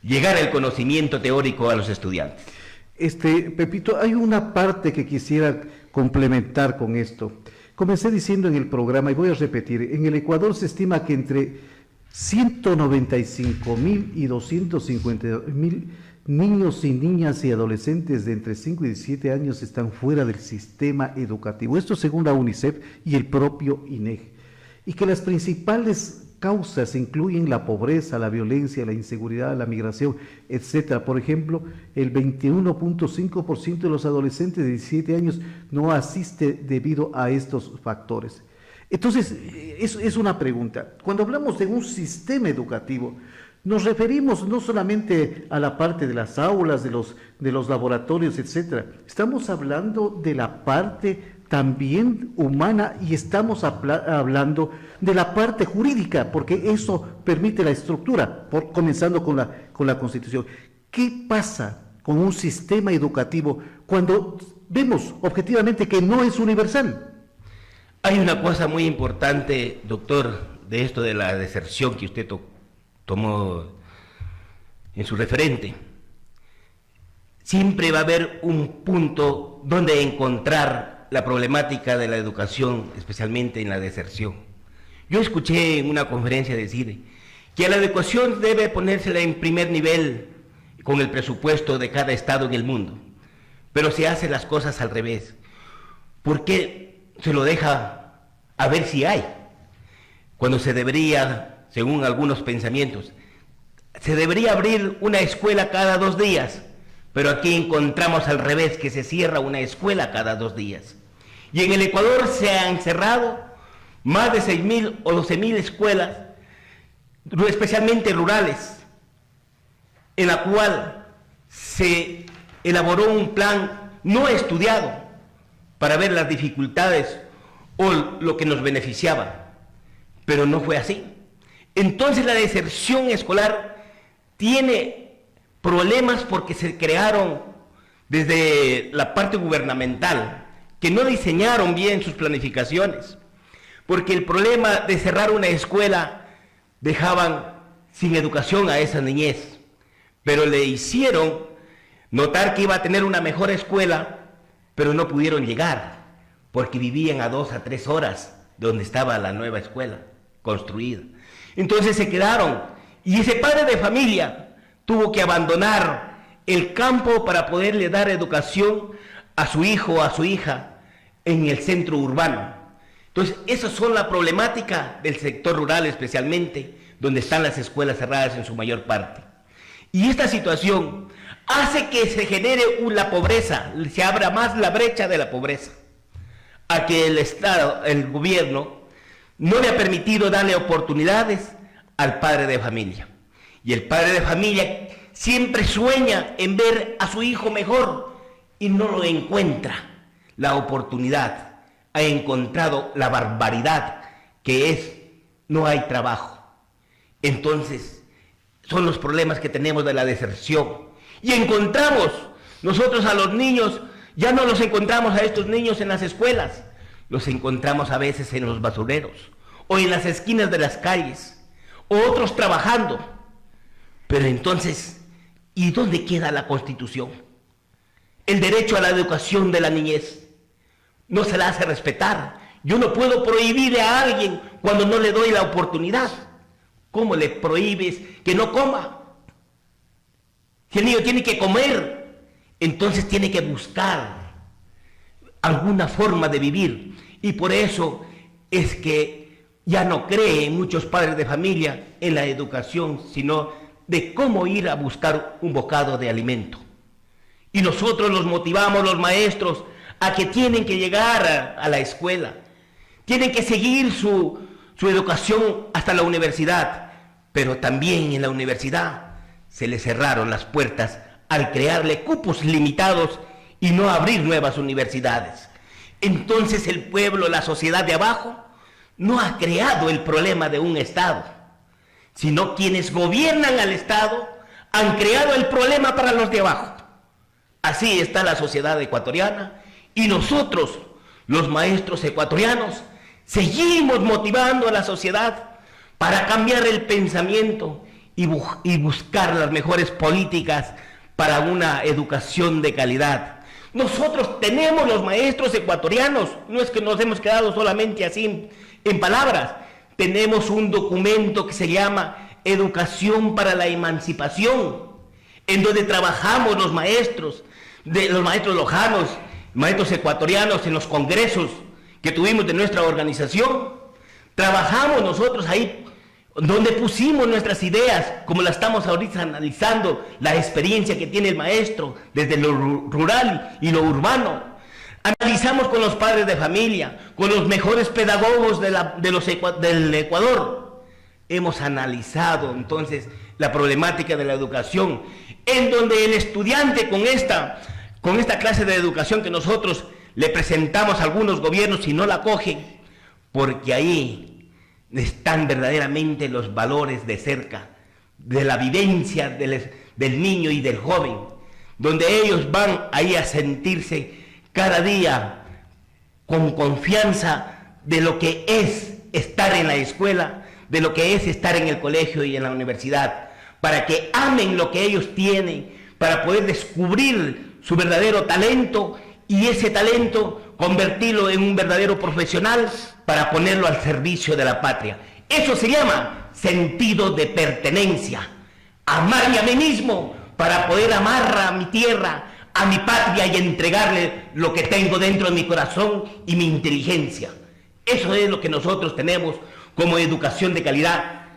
llegar el conocimiento teórico a los estudiantes. Pepito, hay una parte que quisiera complementar con esto. Comencé diciendo en el programa, y voy a repetir, en el Ecuador se estima que entre 195.000 y 250.000 niños y niñas y adolescentes de entre 5 y 17 años están fuera del sistema educativo. Esto según la UNICEF y el propio INEGI. Y que las principales causas incluyen la pobreza, la violencia, la inseguridad, la migración, etcétera. Por ejemplo, el 21.5% de los adolescentes de 17 años no asiste debido a estos factores. Entonces, es una pregunta. Cuando hablamos de un sistema educativo, nos referimos no solamente a la parte de las aulas, de los laboratorios, etcétera. Estamos hablando de la parte también humana y estamos hablando de la parte jurídica, porque eso permite la estructura, comenzando con la Constitución. ¿Qué pasa con un sistema educativo cuando vemos objetivamente que no es universal? Hay una cosa muy importante, doctor, de esto de la deserción que usted tomó en su referente. Siempre va a haber un punto donde encontrar la problemática de la educación, especialmente en la deserción. Yo escuché en una conferencia decir que a la educación debe ponérsela en primer nivel con el presupuesto de cada estado en el mundo, pero se hacen las cosas al revés. ¿Por qué se lo deja a ver si hay? Cuando se debería, según algunos pensamientos, se debería abrir una escuela cada 2 días, pero aquí encontramos al revés, que se cierra una escuela cada 2 días. Y en el Ecuador se han cerrado más de 6.000 o 12.000 escuelas, especialmente rurales, en la cual se elaboró un plan no estudiado para ver las dificultades o lo que nos beneficiaba, pero no fue así. Entonces la deserción escolar tiene problemas porque se crearon desde la parte gubernamental, que no diseñaron bien sus planificaciones, porque el problema de cerrar una escuela dejaban sin educación a esa niñez, pero le hicieron notar que iba a tener una mejor escuela, pero no pudieron llegar, porque vivían a 2 a 3 horas de donde estaba la nueva escuela construida. Entonces se quedaron, y ese padre de familia tuvo que abandonar el campo para poderle dar educación a su hijo o a su hija en el centro urbano. Entonces, esas son la problemática del sector rural, especialmente, donde están las escuelas cerradas en su mayor parte. Y esta situación hace que se genere la pobreza, se abra más la brecha de la pobreza, a que el Estado, el gobierno, no le ha permitido darle oportunidades al padre de familia. Y el padre de familia siempre sueña en ver a su hijo mejor y no lo encuentra la oportunidad. Ha encontrado la barbaridad que es no hay trabajo. Entonces, son los problemas que tenemos de la deserción. Y encontramos nosotros a los niños, ya no los encontramos a estos niños en las escuelas, los encontramos a veces en los basureros o en las esquinas de las calles, o otros trabajando. Pero entonces, ¿y dónde queda la Constitución? El derecho a la educación de la niñez no se la hace respetar. Yo no puedo prohibirle a alguien cuando no le doy la oportunidad. ¿Cómo le prohíbes que no coma? Si el niño tiene que comer, entonces tiene que buscar alguna forma de vivir. Y por eso es que ya no creen muchos padres de familia en la educación, sino de cómo ir a buscar un bocado de alimento. Y nosotros los motivamos, los maestros, a que tienen que llegar a la escuela, tienen que seguir su educación hasta la universidad, pero también en la universidad se les cerraron las puertas al crearle cupos limitados y no abrir nuevas universidades. Entonces el pueblo, la sociedad de abajo, no ha creado el problema de un Estado, sino quienes gobiernan al Estado han creado el problema para los de abajo. Así está la sociedad ecuatoriana y nosotros, los maestros ecuatorianos, seguimos motivando a la sociedad para cambiar el pensamiento y buscar las mejores políticas para una educación de calidad. Nosotros tenemos los maestros ecuatorianos, no es que nos hemos quedado solamente así en palabras, tenemos un documento que se llama Educación para la Emancipación, en donde trabajamos los maestros lojanos, maestros ecuatorianos en los congresos que tuvimos de nuestra organización. Trabajamos nosotros ahí donde pusimos nuestras ideas, como la estamos ahorita analizando, la experiencia que tiene el maestro desde lo rural y lo urbano. Analizamos con los padres de familia, con los mejores pedagogos del Ecuador. Hemos analizado entonces la problemática de la educación, en donde el estudiante con esta clase de educación que nosotros le presentamos a algunos gobiernos y no la cogen, porque ahí están verdaderamente los valores de cerca, de la vivencia del niño y del joven, donde ellos van ahí a sentirse cada día con confianza de lo que es estar en la escuela, de lo que es estar en el colegio y en la universidad, para que amen lo que ellos tienen, para poder descubrir su verdadero talento y ese talento convertirlo en un verdadero profesional para ponerlo al servicio de la patria. Eso se llama sentido de pertenencia. Amarme a mí mismo para poder amar a mi tierra, a mi patria y entregarle lo que tengo dentro de mi corazón y mi inteligencia. Eso es lo que nosotros tenemos como educación de calidad,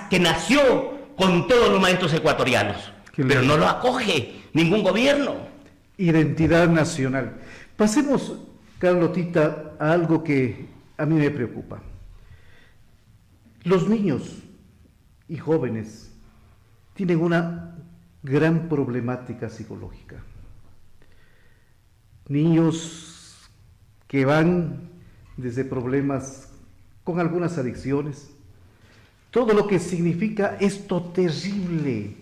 que nació con todos los maestros ecuatorianos, pero no lo acoge ningún gobierno. Identidad nacional. Pasemos, Carlotita, a algo que a mí me preocupa. Los niños y jóvenes tienen una gran problemática psicológica. Niños que van desde problemas con algunas adicciones, todo lo que significa esto terrible,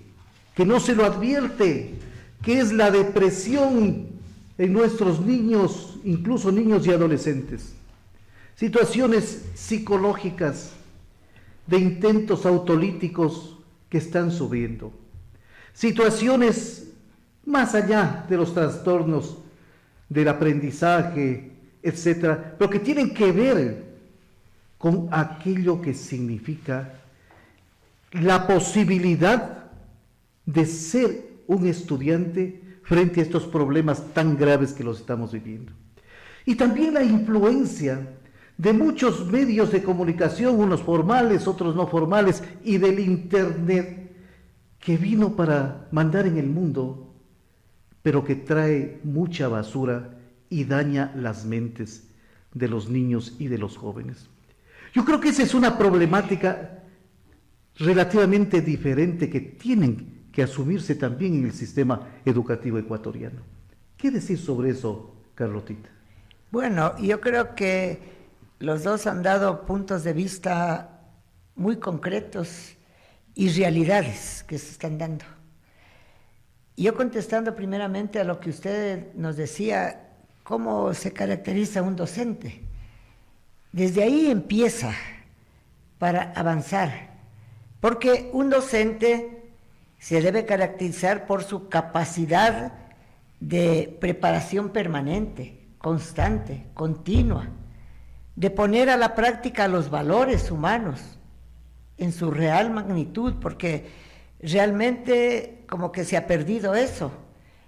que no se lo advierte, que es la depresión en nuestros niños, incluso niños y adolescentes. Situaciones psicológicas de intentos autolíticos que están subiendo. Situaciones más allá de los trastornos del aprendizaje, etcétera, pero que tienen que ver con aquello que significa la posibilidad de ser un estudiante frente a estos problemas tan graves que los estamos viviendo. Y también la influencia de muchos medios de comunicación, unos formales, otros no formales, y del Internet, que vino para mandar en el mundo, pero que trae mucha basura y daña las mentes de los niños y de los jóvenes. Yo creo que esa es una problemática relativamente diferente que tienen que asumirse también en el sistema educativo ecuatoriano. ¿Qué decir sobre eso, Carlotita? Bueno, yo creo que los dos han dado puntos de vista muy concretos y realidades que se están dando. Yo contestando primeramente a lo que usted nos decía, ¿cómo se caracteriza un docente? Desde ahí empieza para avanzar, porque un docente se debe caracterizar por su capacidad de preparación permanente, constante, continua, de poner a la práctica los valores humanos en su real magnitud, porque realmente como que se ha perdido eso.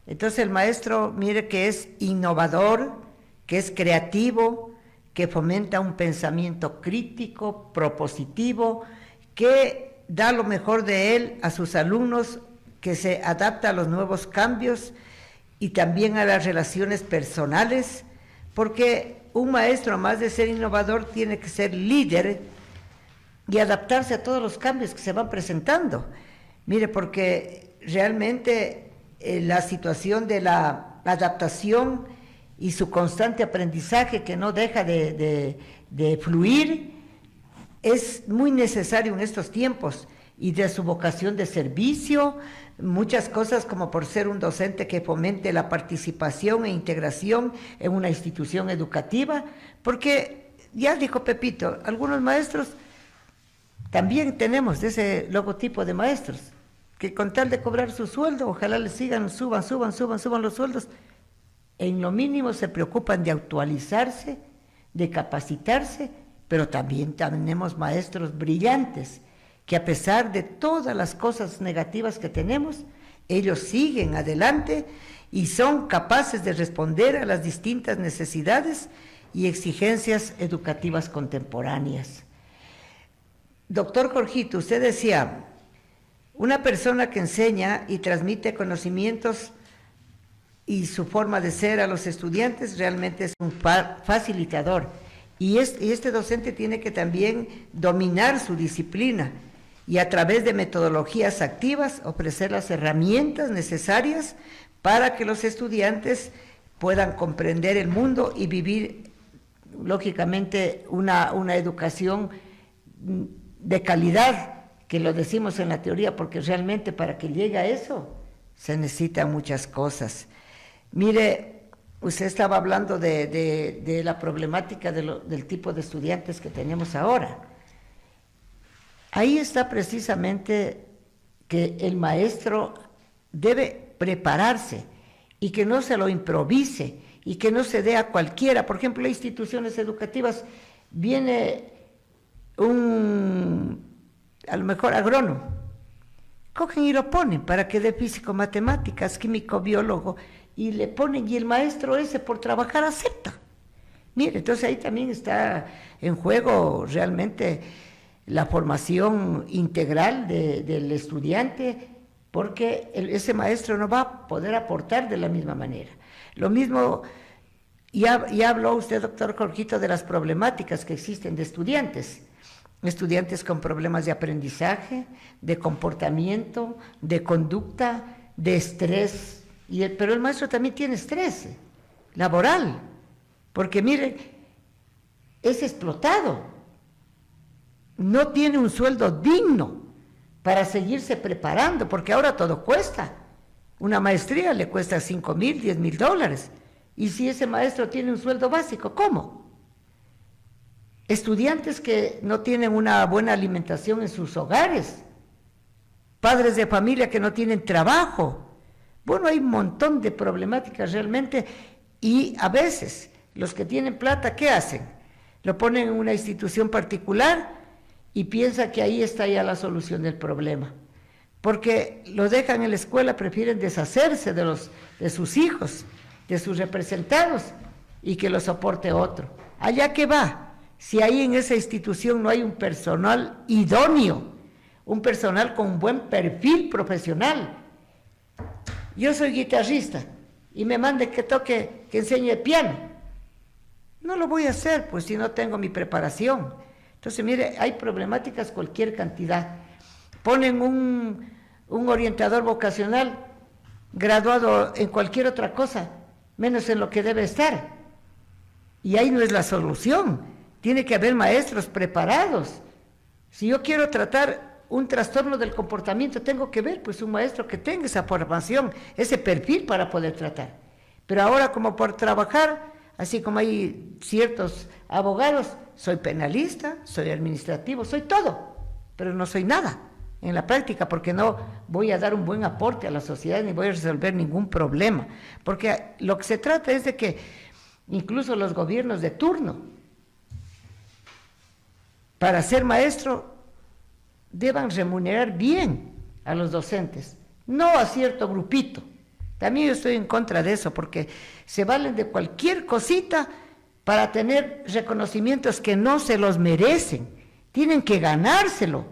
Entonces el maestro, mire que es innovador, que es creativo, que fomenta un pensamiento crítico, propositivo, que da lo mejor de él a sus alumnos, que se adapta a los nuevos cambios y también a las relaciones personales, porque un maestro, más de ser innovador, tiene que ser líder y adaptarse a todos los cambios que se van presentando. Mire, porque realmente la situación de la adaptación y su constante aprendizaje que no deja de fluir es muy necesario en estos tiempos, y de su vocación de servicio, muchas cosas como por ser un docente que fomente la participación e integración en una institución educativa, porque ya dijo Pepito, algunos maestros también tenemos ese logotipo de maestros, que con tal de cobrar su sueldo, ojalá les sigan, suban los sueldos, en lo mínimo se preocupan de actualizarse, de capacitarse, pero también tenemos maestros brillantes, que a pesar de todas las cosas negativas que tenemos, ellos siguen adelante y son capaces de responder a las distintas necesidades y exigencias educativas contemporáneas. Doctor Jorgito, usted decía, una persona que enseña y transmite conocimientos y su forma de ser a los estudiantes realmente es un facilitador, y este docente tiene que también dominar su disciplina y a través de metodologías activas ofrecer las herramientas necesarias para que los estudiantes puedan comprender el mundo y vivir, lógicamente, una educación de calidad, que lo decimos en la teoría, porque realmente para que llegue a eso se necesitan muchas cosas. Mire, usted estaba hablando de la problemática del tipo de estudiantes que tenemos ahora. Ahí está precisamente que el maestro debe prepararse y que no se lo improvise y que no se dé a cualquiera. Por ejemplo, en instituciones educativas viene a lo mejor agrónomo, cogen y lo ponen para que dé físico, matemáticas, químico, biólogo, y le ponen, y el maestro ese por trabajar acepta. Mire, entonces ahí también está en juego realmente la formación integral del estudiante, porque ese maestro no va a poder aportar de la misma manera. Lo mismo, ya habló usted, doctor Jorgito, de las problemáticas que existen de estudiantes con problemas de aprendizaje, de comportamiento, de conducta, de estrés, pero el maestro también tiene estrés laboral, porque mire, es explotado, no tiene un sueldo digno para seguirse preparando, porque ahora todo cuesta. Una maestría le cuesta $5,000, $10,000, y si ese maestro tiene un sueldo básico, ¿cómo? Estudiantes que no tienen una buena alimentación en sus hogares, padres de familia que no tienen trabajo. Bueno, hay un montón de problemáticas realmente, y a veces los que tienen plata, ¿qué hacen? Lo ponen en una institución particular y piensa que ahí está ya la solución del problema, porque lo dejan en la escuela, prefieren deshacerse de sus hijos, de sus representados, y que lo soporte otro. ¿Allá qué va? Si ahí en esa institución no hay un personal idóneo, un personal con un buen perfil profesional. Yo soy guitarrista y me mande que enseñe piano. No lo voy a hacer, pues, si no tengo mi preparación. Entonces, mire, hay problemáticas cualquier cantidad. Ponen un orientador vocacional graduado en cualquier otra cosa, menos en lo que debe estar. Y ahí no es la solución. Tiene que haber maestros preparados. Si yo quiero tratar un trastorno del comportamiento, tengo que ver, pues, un maestro que tenga esa formación, ese perfil para poder tratar. Pero ahora, como por trabajar, así como hay ciertos abogados, soy penalista, soy administrativo, soy todo, pero no soy nada en la práctica, porque no voy a dar un buen aporte a la sociedad ni voy a resolver ningún problema, porque lo que se trata es de que incluso los gobiernos de turno, para ser maestro, deban remunerar bien a los docentes, no a cierto grupito, También yo estoy en contra de eso, porque se valen de cualquier cosita para tener reconocimientos que no se los merecen, tienen que ganárselo.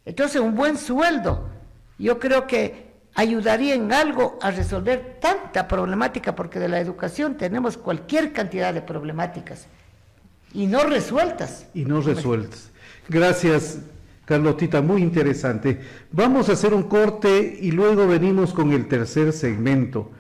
Entonces, un buen sueldo, yo creo que ayudaría en algo a resolver tanta problemática, porque de la educación tenemos cualquier cantidad de problemáticas y no resueltas. Gracias, Carlotita, muy interesante. Vamos a hacer un corte y luego venimos con el tercer segmento,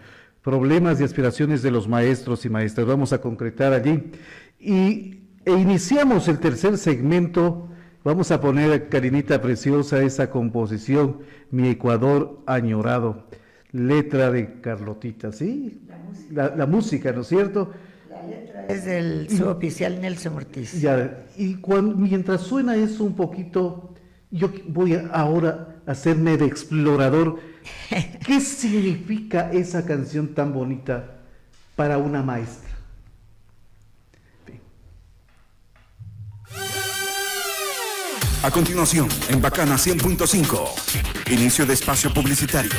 problemas y aspiraciones de los maestros y maestras. Vamos a concretar allí e iniciamos el tercer segmento. Vamos a poner, Karinita preciosa, esa composición, Mi Ecuador Añorado, letra de Carlotita, ¿sí? La música, ¿no es cierto? La letra es del suboficial Nelson Ortiz. Ya, y mientras suena eso un poquito, yo voy ahora a hacerme de explorador. ¿Qué significa esa canción tan bonita para una maestra? A continuación, en Bacana 100.5, inicio de espacio publicitario.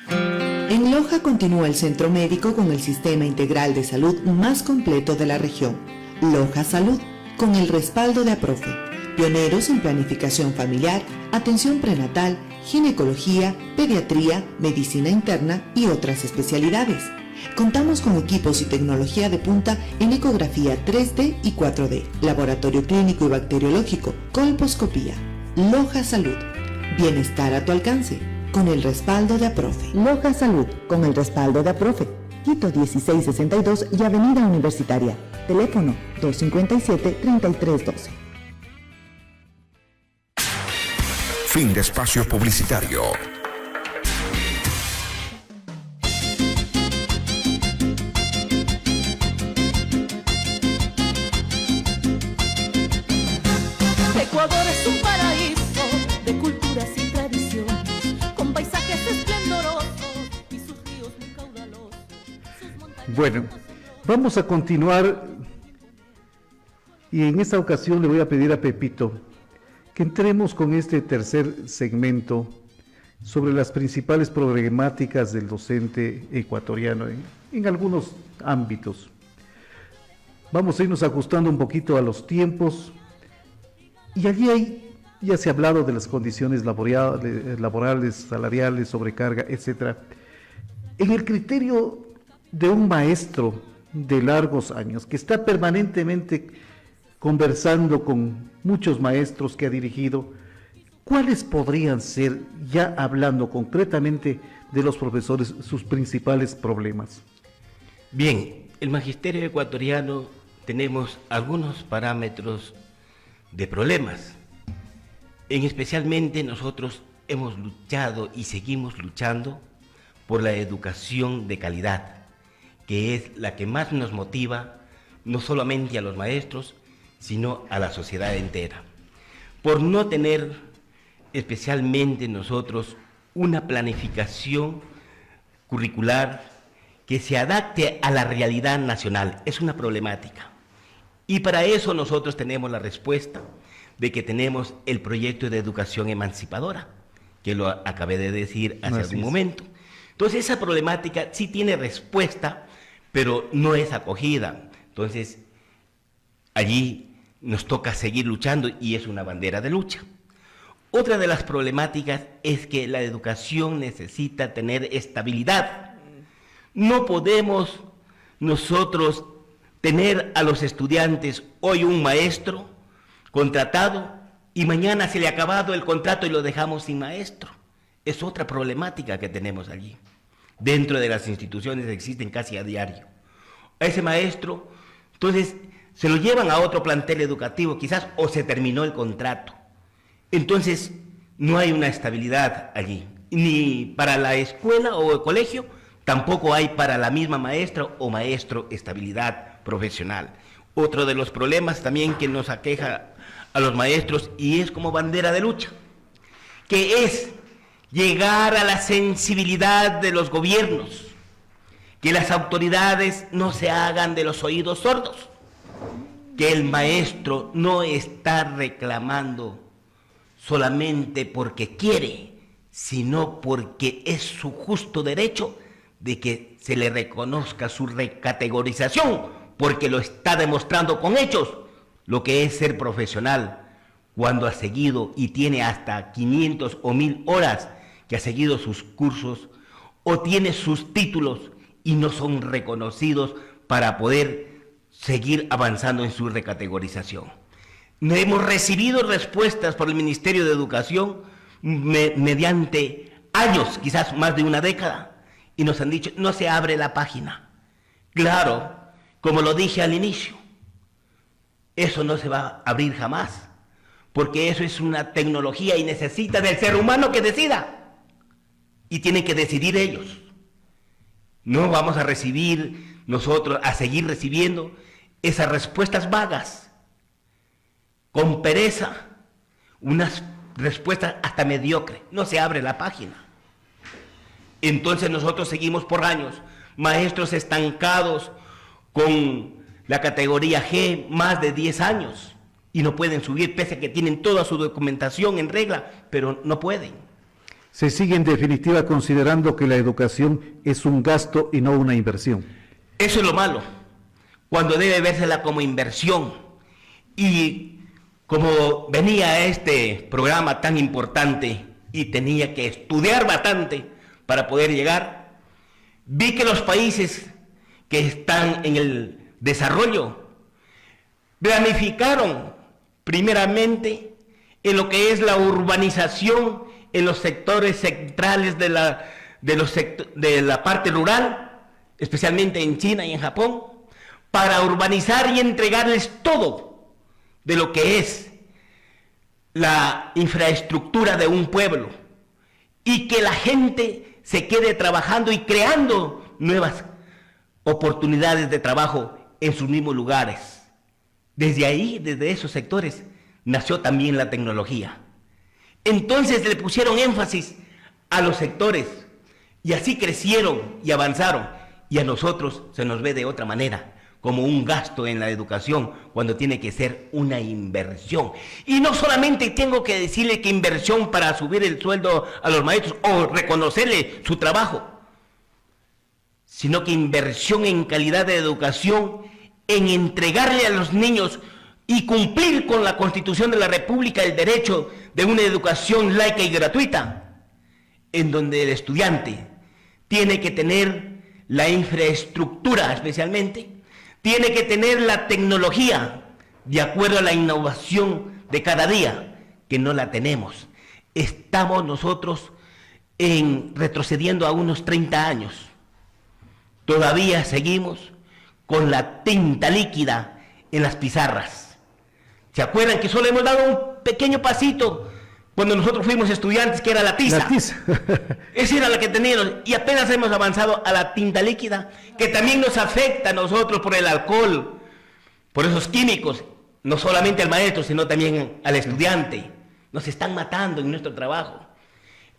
En Loja continúa el centro médico con el sistema integral de salud más completo de la región. Loja Salud, con el respaldo de APROFE. Pioneros en planificación familiar, atención prenatal, ginecología, pediatría, medicina interna y otras especialidades. Contamos con equipos y tecnología de punta en ecografía 3D y 4D, laboratorio clínico y bacteriológico, colposcopía. Loja Salud, bienestar a tu alcance, con el respaldo de APROFE. Loja Salud, con el respaldo de APROFE. Quito 1662 y Avenida Universitaria. Teléfono 257-3312. Fin de espacio publicitario. Ecuador es un paraíso de culturas y tradiciones, con paisajes esplendorosos y sus ríos muy caudalosos. Bueno, vamos a continuar y en esta ocasión le voy a pedir a Pepito que entremos con este tercer segmento sobre las principales problemáticas del docente ecuatoriano en algunos ámbitos. Vamos a irnos ajustando un poquito a los tiempos. Y allí ya se ha hablado de las condiciones laborales, salariales, sobrecarga, etc. En el criterio de un maestro de largos años, que está permanentemente conversando con muchos maestros que ha dirigido, ¿cuáles podrían ser, ya hablando concretamente de los profesores, sus principales problemas? Bien, el magisterio ecuatoriano tenemos algunos parámetros de problemas. Especialmente nosotros hemos luchado y seguimos luchando por la educación de calidad, que es la que más nos motiva, no solamente a los maestros, sino a la sociedad entera. Por no tener especialmente nosotros una planificación curricular que se adapte a la realidad nacional, es una problemática. Y para eso nosotros tenemos la respuesta de que tenemos el proyecto de educación emancipadora, que lo acabé de decir hace algún momento. Entonces esa problemática sí tiene respuesta, pero no es acogida. Entonces allí nos toca seguir luchando y es una bandera de lucha. Otra de las problemáticas es que la educación necesita tener estabilidad. No podemos nosotros tener a los estudiantes hoy un maestro contratado y mañana se le ha acabado el contrato y lo dejamos sin maestro. Es otra problemática que tenemos allí. Dentro de las instituciones existen casi a diario. A ese maestro, entonces, se lo llevan a otro plantel educativo quizás o se terminó el contrato. Entonces, no hay una estabilidad allí, ni para la escuela o el colegio, tampoco hay para la misma maestra o maestro estabilidad profesional. Otro de los problemas también que nos aqueja a los maestros y es como bandera de lucha, que es llegar a la sensibilidad de los gobiernos, que las autoridades no se hagan de los oídos sordos, que el maestro no está reclamando solamente porque quiere, sino porque es su justo derecho de que se le reconozca su recategorización, porque lo está demostrando con hechos, lo que es ser profesional, cuando ha seguido y tiene hasta 500 o 1000 horas que ha seguido sus cursos o tiene sus títulos y no son reconocidos para poder seguir avanzando en su recategorización. No hemos recibido respuestas por el Ministerio de Educación mediante años, quizás más de una década, y nos han dicho, no se abre la página. Claro, como lo dije al inicio, eso no se va a abrir jamás, porque eso es una tecnología y necesita del ser humano que decida, y tienen que decidir ellos. No vamos a recibir nosotros, a seguir recibiendo esas respuestas vagas, con pereza, unas respuestas hasta mediocres. No se abre la página. Entonces nosotros seguimos por años, maestros estancados con la categoría G, más de 10 años, y no pueden subir, pese a que tienen toda su documentación en regla, pero no pueden. Se sigue en definitiva considerando que la educación es un gasto y no una inversión. Eso es lo malo, cuando debe vérsela como inversión. Y como venía a este programa tan importante y tenía que estudiar bastante para poder llegar, vi que los países que están en el desarrollo planificaron primeramente en lo que es la urbanización en los sectores centrales de la parte rural, especialmente en China y en Japón, para urbanizar y entregarles todo de lo que es la infraestructura de un pueblo, y que la gente se quede trabajando y creando nuevas oportunidades de trabajo en sus mismos lugares. Desde ahí, desde esos sectores, nació también la tecnología. Entonces le pusieron énfasis a los sectores y así crecieron y avanzaron, y a nosotros se nos ve de otra manera, como un gasto en la educación, cuando tiene que ser una inversión. Y no solamente tengo que decirle que inversión para subir el sueldo a los maestros o reconocerle su trabajo, sino que inversión en calidad de educación, en entregarle a los niños y cumplir con la Constitución de la República el derecho de una educación laica y gratuita, en donde el estudiante tiene que tener la infraestructura especialmente, tiene que tener la tecnología de acuerdo a la innovación de cada día, que no la tenemos. Estamos nosotros retrocediendo a unos 30 años. Todavía seguimos con la tinta líquida en las pizarras. ¿Se acuerdan que solo hemos dado un pequeño pasito cuando nosotros fuimos estudiantes, que era la tiza? La tiza. Esa era la que teníamos, y apenas hemos avanzado a la tinta líquida, que también nos afecta a nosotros por el alcohol, por esos químicos, no solamente al maestro, sino también al estudiante. Nos están matando en nuestro trabajo.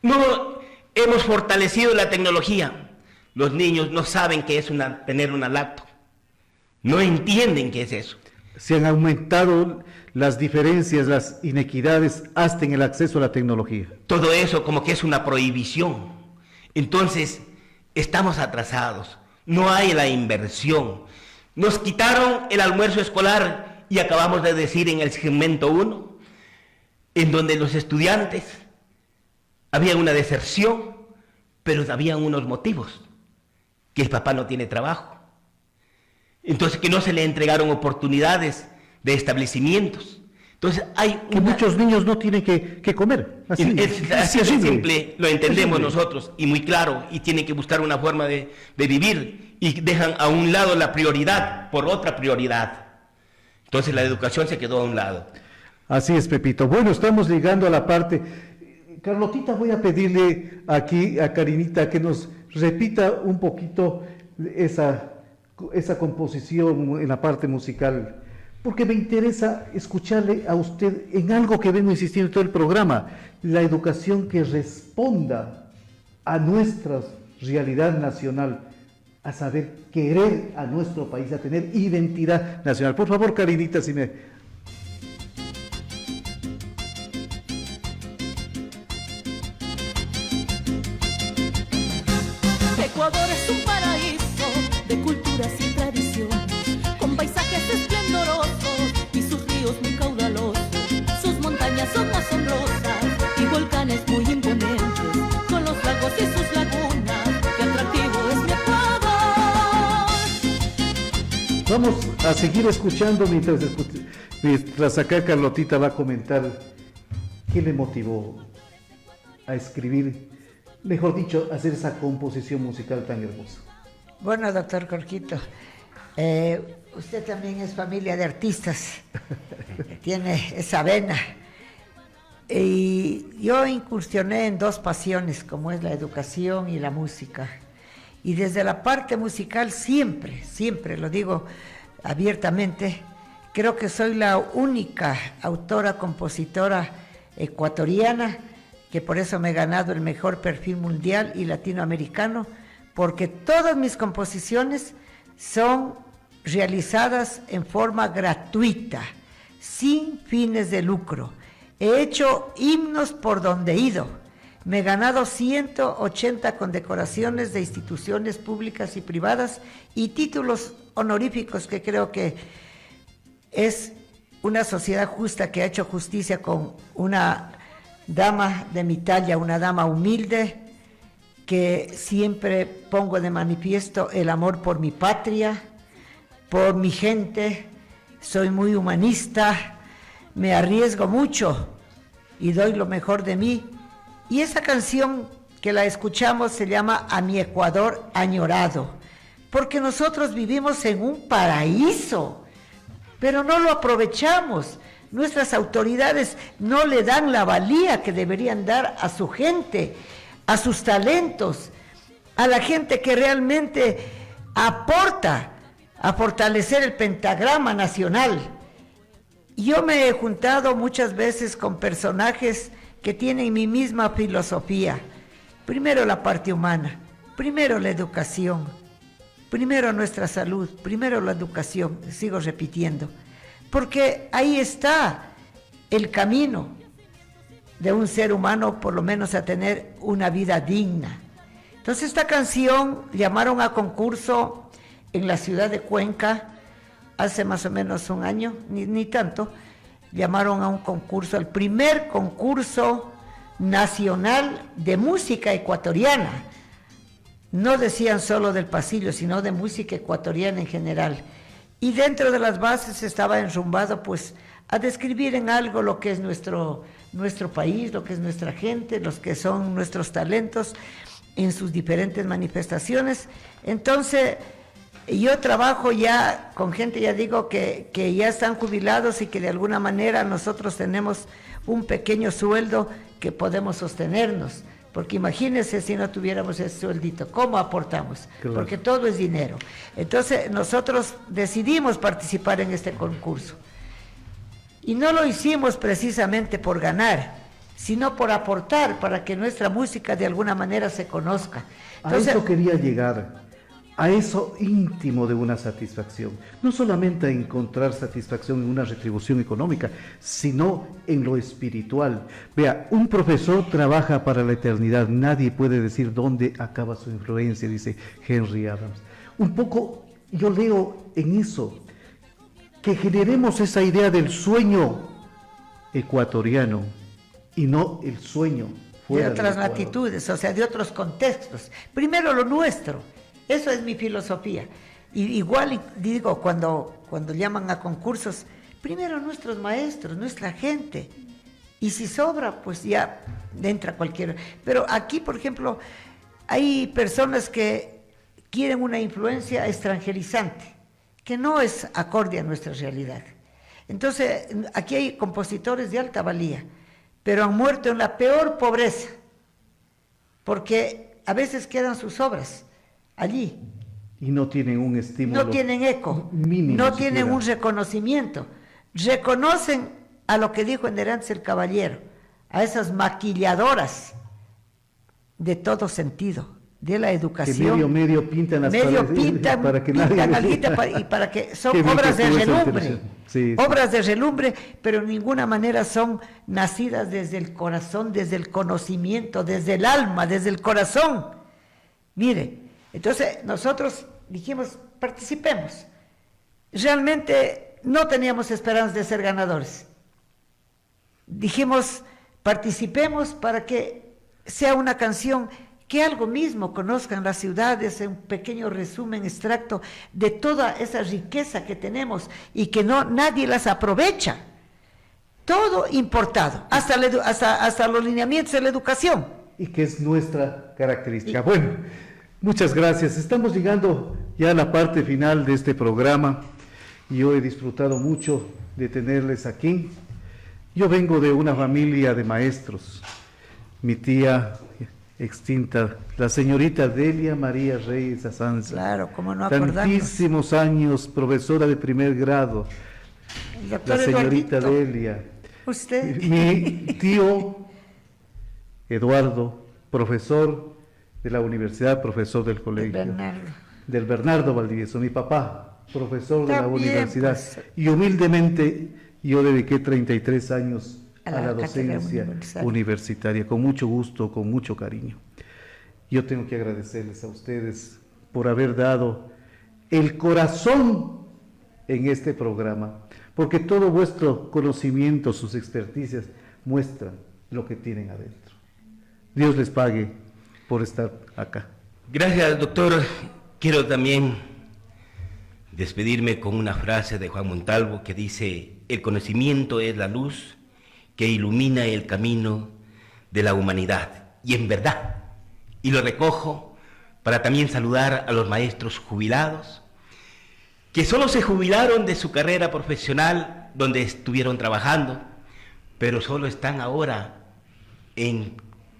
No hemos fortalecido la tecnología. Los niños no saben qué es tener una laptop. No entienden qué es eso. Se han aumentado las diferencias, las inequidades, hasta en el acceso a la tecnología. Todo eso como que es una prohibición. Entonces, estamos atrasados. No hay la inversión. Nos quitaron el almuerzo escolar y acabamos de decir en el segmento 1, en donde los estudiantes, había una deserción, pero había unos motivos. Que el papá no tiene trabajo. Entonces, que no se le entregaron oportunidades de establecimientos. Entonces, hay que muchos niños no tienen que comer. Así de simple, lo entendemos nosotros, y muy claro, y tienen que buscar una forma de vivir, y dejan a un lado la prioridad por otra prioridad. Entonces, la educación se quedó a un lado. Así es, Pepito. Bueno, estamos llegando a la parte. Carlotita, voy a pedirle aquí a Karinita que nos repita un poquito esa composición en la parte musical, porque me interesa escucharle a usted en algo que vengo insistiendo en todo el programa, la educación que responda a nuestra realidad nacional, a saber querer a nuestro país, a tener identidad nacional. Por favor, Karinita, si me... Ecuador es un paraíso de culturas y tradiciones, con paisajes esplendorosos y sus ríos muy caudalosos. Sus montañas son asombrosas y volcanes muy imponentes, con los lagos y sus lagunas. ¡Qué atractivo es mi Ecuador! Vamos a seguir escuchando mientras acá Carlotita va a comentar qué le motivó a escribir, mejor dicho, a hacer esa composición musical tan hermosa. Bueno, doctor Jorgito, usted también es familia de artistas, tiene esa vena. Y yo incursioné en dos pasiones, como es la educación y la música. Y desde la parte musical siempre, lo digo abiertamente, creo que soy la única autora, compositora ecuatoriana, que por eso me he ganado el mejor perfil mundial y latinoamericano, porque todas mis composiciones son realizadas en forma gratuita, sin fines de lucro. He hecho himnos por donde he ido. Me he ganado 180 condecoraciones de instituciones públicas y privadas y títulos honoríficos, que creo que es una sociedad justa que ha hecho justicia con una dama de mi talla, una dama humilde, que siempre pongo de manifiesto el amor por mi patria, por mi gente. Soy muy humanista, me arriesgo mucho y doy lo mejor de mí. Y esa canción que la escuchamos se llama A mi Ecuador añorado, porque nosotros vivimos en un paraíso, pero no lo aprovechamos. Nuestras autoridades no le dan la valía que deberían dar a su gente, a sus talentos, a la gente que realmente aporta a fortalecer el pentagrama nacional. Yo me he juntado muchas veces con personajes que tienen mi misma filosofía. Primero la parte humana, primero la educación, primero nuestra salud, primero la educación, sigo repitiendo, porque ahí está el camino de un ser humano, por lo menos a tener una vida digna. Entonces esta canción llamaron a concurso en la ciudad de Cuenca, hace más o menos un año, ni tanto, llamaron a un concurso, el primer concurso nacional de música ecuatoriana. No decían solo del pasillo, sino de música ecuatoriana en general. Y dentro de las bases estaba enrumbado pues a describir en algo lo que es nuestro país, lo que es nuestra gente, los que son nuestros talentos en sus diferentes manifestaciones. Entonces, yo trabajo ya con gente, ya digo, que ya están jubilados y que de alguna manera nosotros tenemos un pequeño sueldo que podemos sostenernos. Porque imagínense si no tuviéramos ese sueldito, ¿cómo aportamos? Claro. Porque todo es dinero. Entonces nosotros decidimos participar en este concurso. Y no lo hicimos precisamente por ganar, sino por aportar para que nuestra música de alguna manera se conozca. Entonces, a eso quería llegar, a eso íntimo de una satisfacción. No solamente a encontrar satisfacción en una retribución económica, sino en lo espiritual. Vea, un profesor trabaja para la eternidad, nadie puede decir dónde acaba su influencia, dice Henry Adams. Un poco yo leo en eso, que generemos esa idea del sueño ecuatoriano y no el sueño fuera de otras latitudes, o sea, de otros contextos. Primero lo nuestro, eso es mi filosofía. Y igual digo, cuando llaman a concursos, primero nuestros maestros, nuestra gente. Y si sobra, pues ya entra cualquiera. Pero aquí, por ejemplo, hay personas que quieren una influencia extranjerizante, que no es acorde a nuestra realidad. Entonces, aquí hay compositores de alta valía, pero han muerto en la peor pobreza, porque a veces quedan sus obras allí. Y no tienen un estímulo. No tienen eco, mínimo, no tienen un reconocimiento. Reconocen a lo que dijo en Herantes el Caballero, a esas maquilladoras de todo sentido, de la educación. Que medio pintan las paredes para que nadie y para que son obras de relumbre, sí, obras de relumbre, pero en ninguna manera son nacidas desde el corazón, desde el conocimiento, desde el alma, desde el corazón. Mire, Entonces nosotros dijimos, participemos. Realmente no teníamos esperanzas de ser ganadores. Dijimos, participemos para que sea una canción que algo mismo conozcan las ciudades, un pequeño resumen, extracto de toda esa riqueza que tenemos y que nadie las aprovecha. Todo importado, hasta los lineamientos de la educación. Y que es nuestra característica. Bueno, muchas gracias. Estamos llegando ya a la parte final de este programa. Yo he disfrutado mucho de tenerles aquí. Yo vengo de una familia de maestros. Mi tía extinta, la señorita Delia María Reyes Asanza. Claro, cómo no acordarnos. Tantísimos años, profesora de primer grado. La señorita Delia. Usted. Mi tío Eduardo, profesor de la universidad, profesor del colegio. Del Bernardo Valdivieso. Mi papá, profesor de la universidad. Pues, y humildemente yo dediqué 33 años a la docencia universitaria, con mucho gusto, con mucho cariño. Yo tengo que agradecerles a ustedes por haber dado el corazón en este programa, porque todo vuestro conocimiento, sus experticias, muestran lo que tienen adentro. Dios les pague por estar acá. Gracias, doctor. Quiero también despedirme con una frase de Juan Montalvo que dice: el conocimiento es la luz que ilumina el camino de la humanidad. Y en verdad, y lo recojo para también saludar a los maestros jubilados, que solo se jubilaron de su carrera profesional donde estuvieron trabajando, pero solo están ahora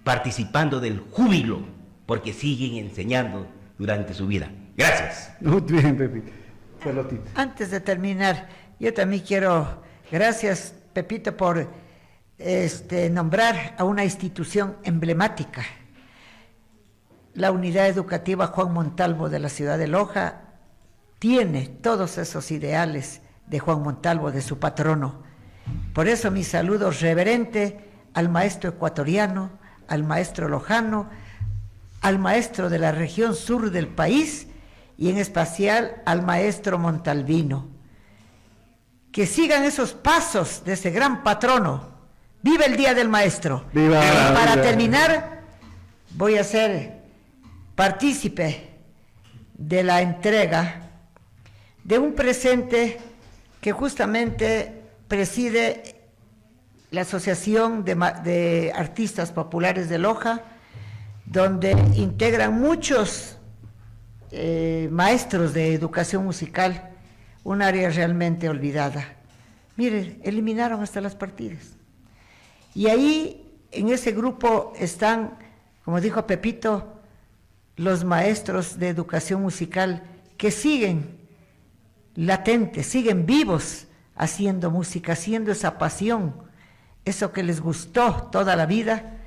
participando del júbilo, porque siguen enseñando durante su vida. Gracias. Muy bien, Pepito. Antes de terminar, yo también quiero, gracias, Pepito, por nombrar a una institución emblemática, la Unidad Educativa Juan Montalvo de la ciudad de Loja. Tiene todos esos ideales de Juan Montalvo, de su patrono. Por eso mi saludo reverente al maestro ecuatoriano, al maestro lojano, al maestro de la región sur del país y en especial al maestro montalvino. Que sigan esos pasos de ese gran patrono. ¡Viva el Día del Maestro! ¡Viva! Para terminar, voy a ser partícipe de la entrega de un presente que justamente preside la Asociación de Artistas Populares de Loja, donde integran muchos maestros de educación musical, un área realmente olvidada. Miren, eliminaron hasta las partidas. Y ahí, en ese grupo están, como dijo Pepito, los maestros de educación musical que siguen latentes, siguen vivos haciendo música, haciendo esa pasión, eso que les gustó toda la vida,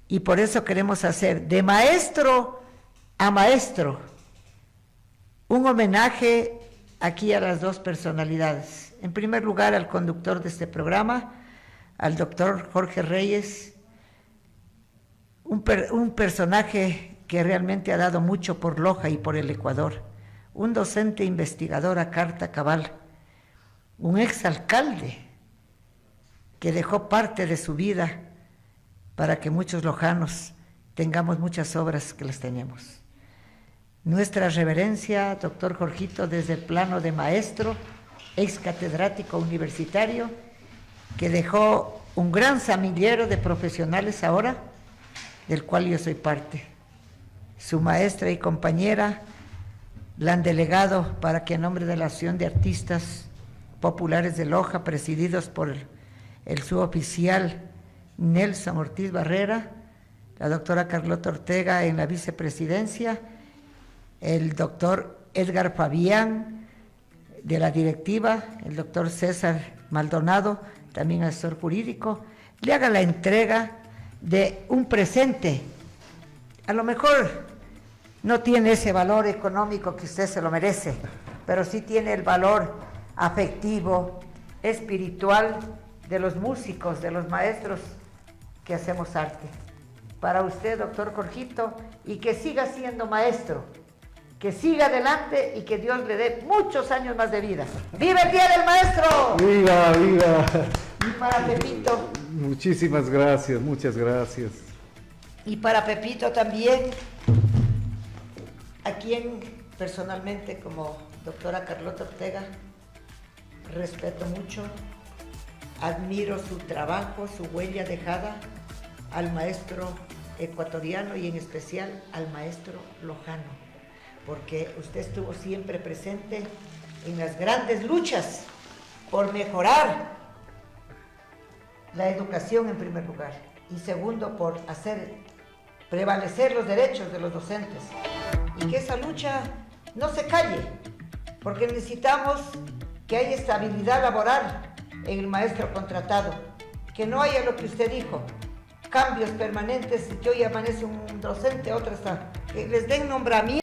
y por eso queremos hacer de maestro a maestro un homenaje aquí a las dos personalidades. En primer lugar, al conductor de este programa, al doctor Jorge Reyes, un personaje que realmente ha dado mucho por Loja y por el Ecuador, un docente investigador a carta cabal, un exalcalde que dejó parte de su vida para que muchos lojanos tengamos muchas obras que las tenemos. Nuestra reverencia, doctor Jorgito, desde el plano de maestro, ex catedrático universitario, que dejó un gran semillero de profesionales ahora, del cual yo soy parte. Su maestra y compañera la han delegado para que en nombre de la Asociación de Artistas Populares de Loja, presididos por el suboficial Nelson Ortiz Barrera, la doctora Carlota Ortega en la vicepresidencia, el doctor Edgar Fabián de la directiva, el doctor César Maldonado, también asesor jurídico, le haga la entrega de un presente. A lo mejor no tiene ese valor económico que usted se lo merece, pero sí tiene el valor afectivo, espiritual de los músicos, de los maestros que hacemos arte. Para usted, doctor Jorgito, y que siga siendo maestro que siga adelante y que Dios le dé muchos años más de vida. ¡Viva el Día del Maestro! ¡Viva, viva! Y para Pepito. Muchísimas gracias, muchas gracias. Y para Pepito también, a quien personalmente como doctora Carlota Ortega respeto mucho, admiro su trabajo, su huella dejada, al maestro ecuatoriano y en especial al maestro Lojano, porque usted estuvo siempre presente en las grandes luchas por mejorar la educación en primer lugar y segundo por hacer prevalecer los derechos de los docentes y que esa lucha no se calle, porque necesitamos que haya estabilidad laboral en el maestro contratado, que no haya lo que usted dijo, cambios permanentes, que hoy amanece un docente, otro está, que les den nombramiento.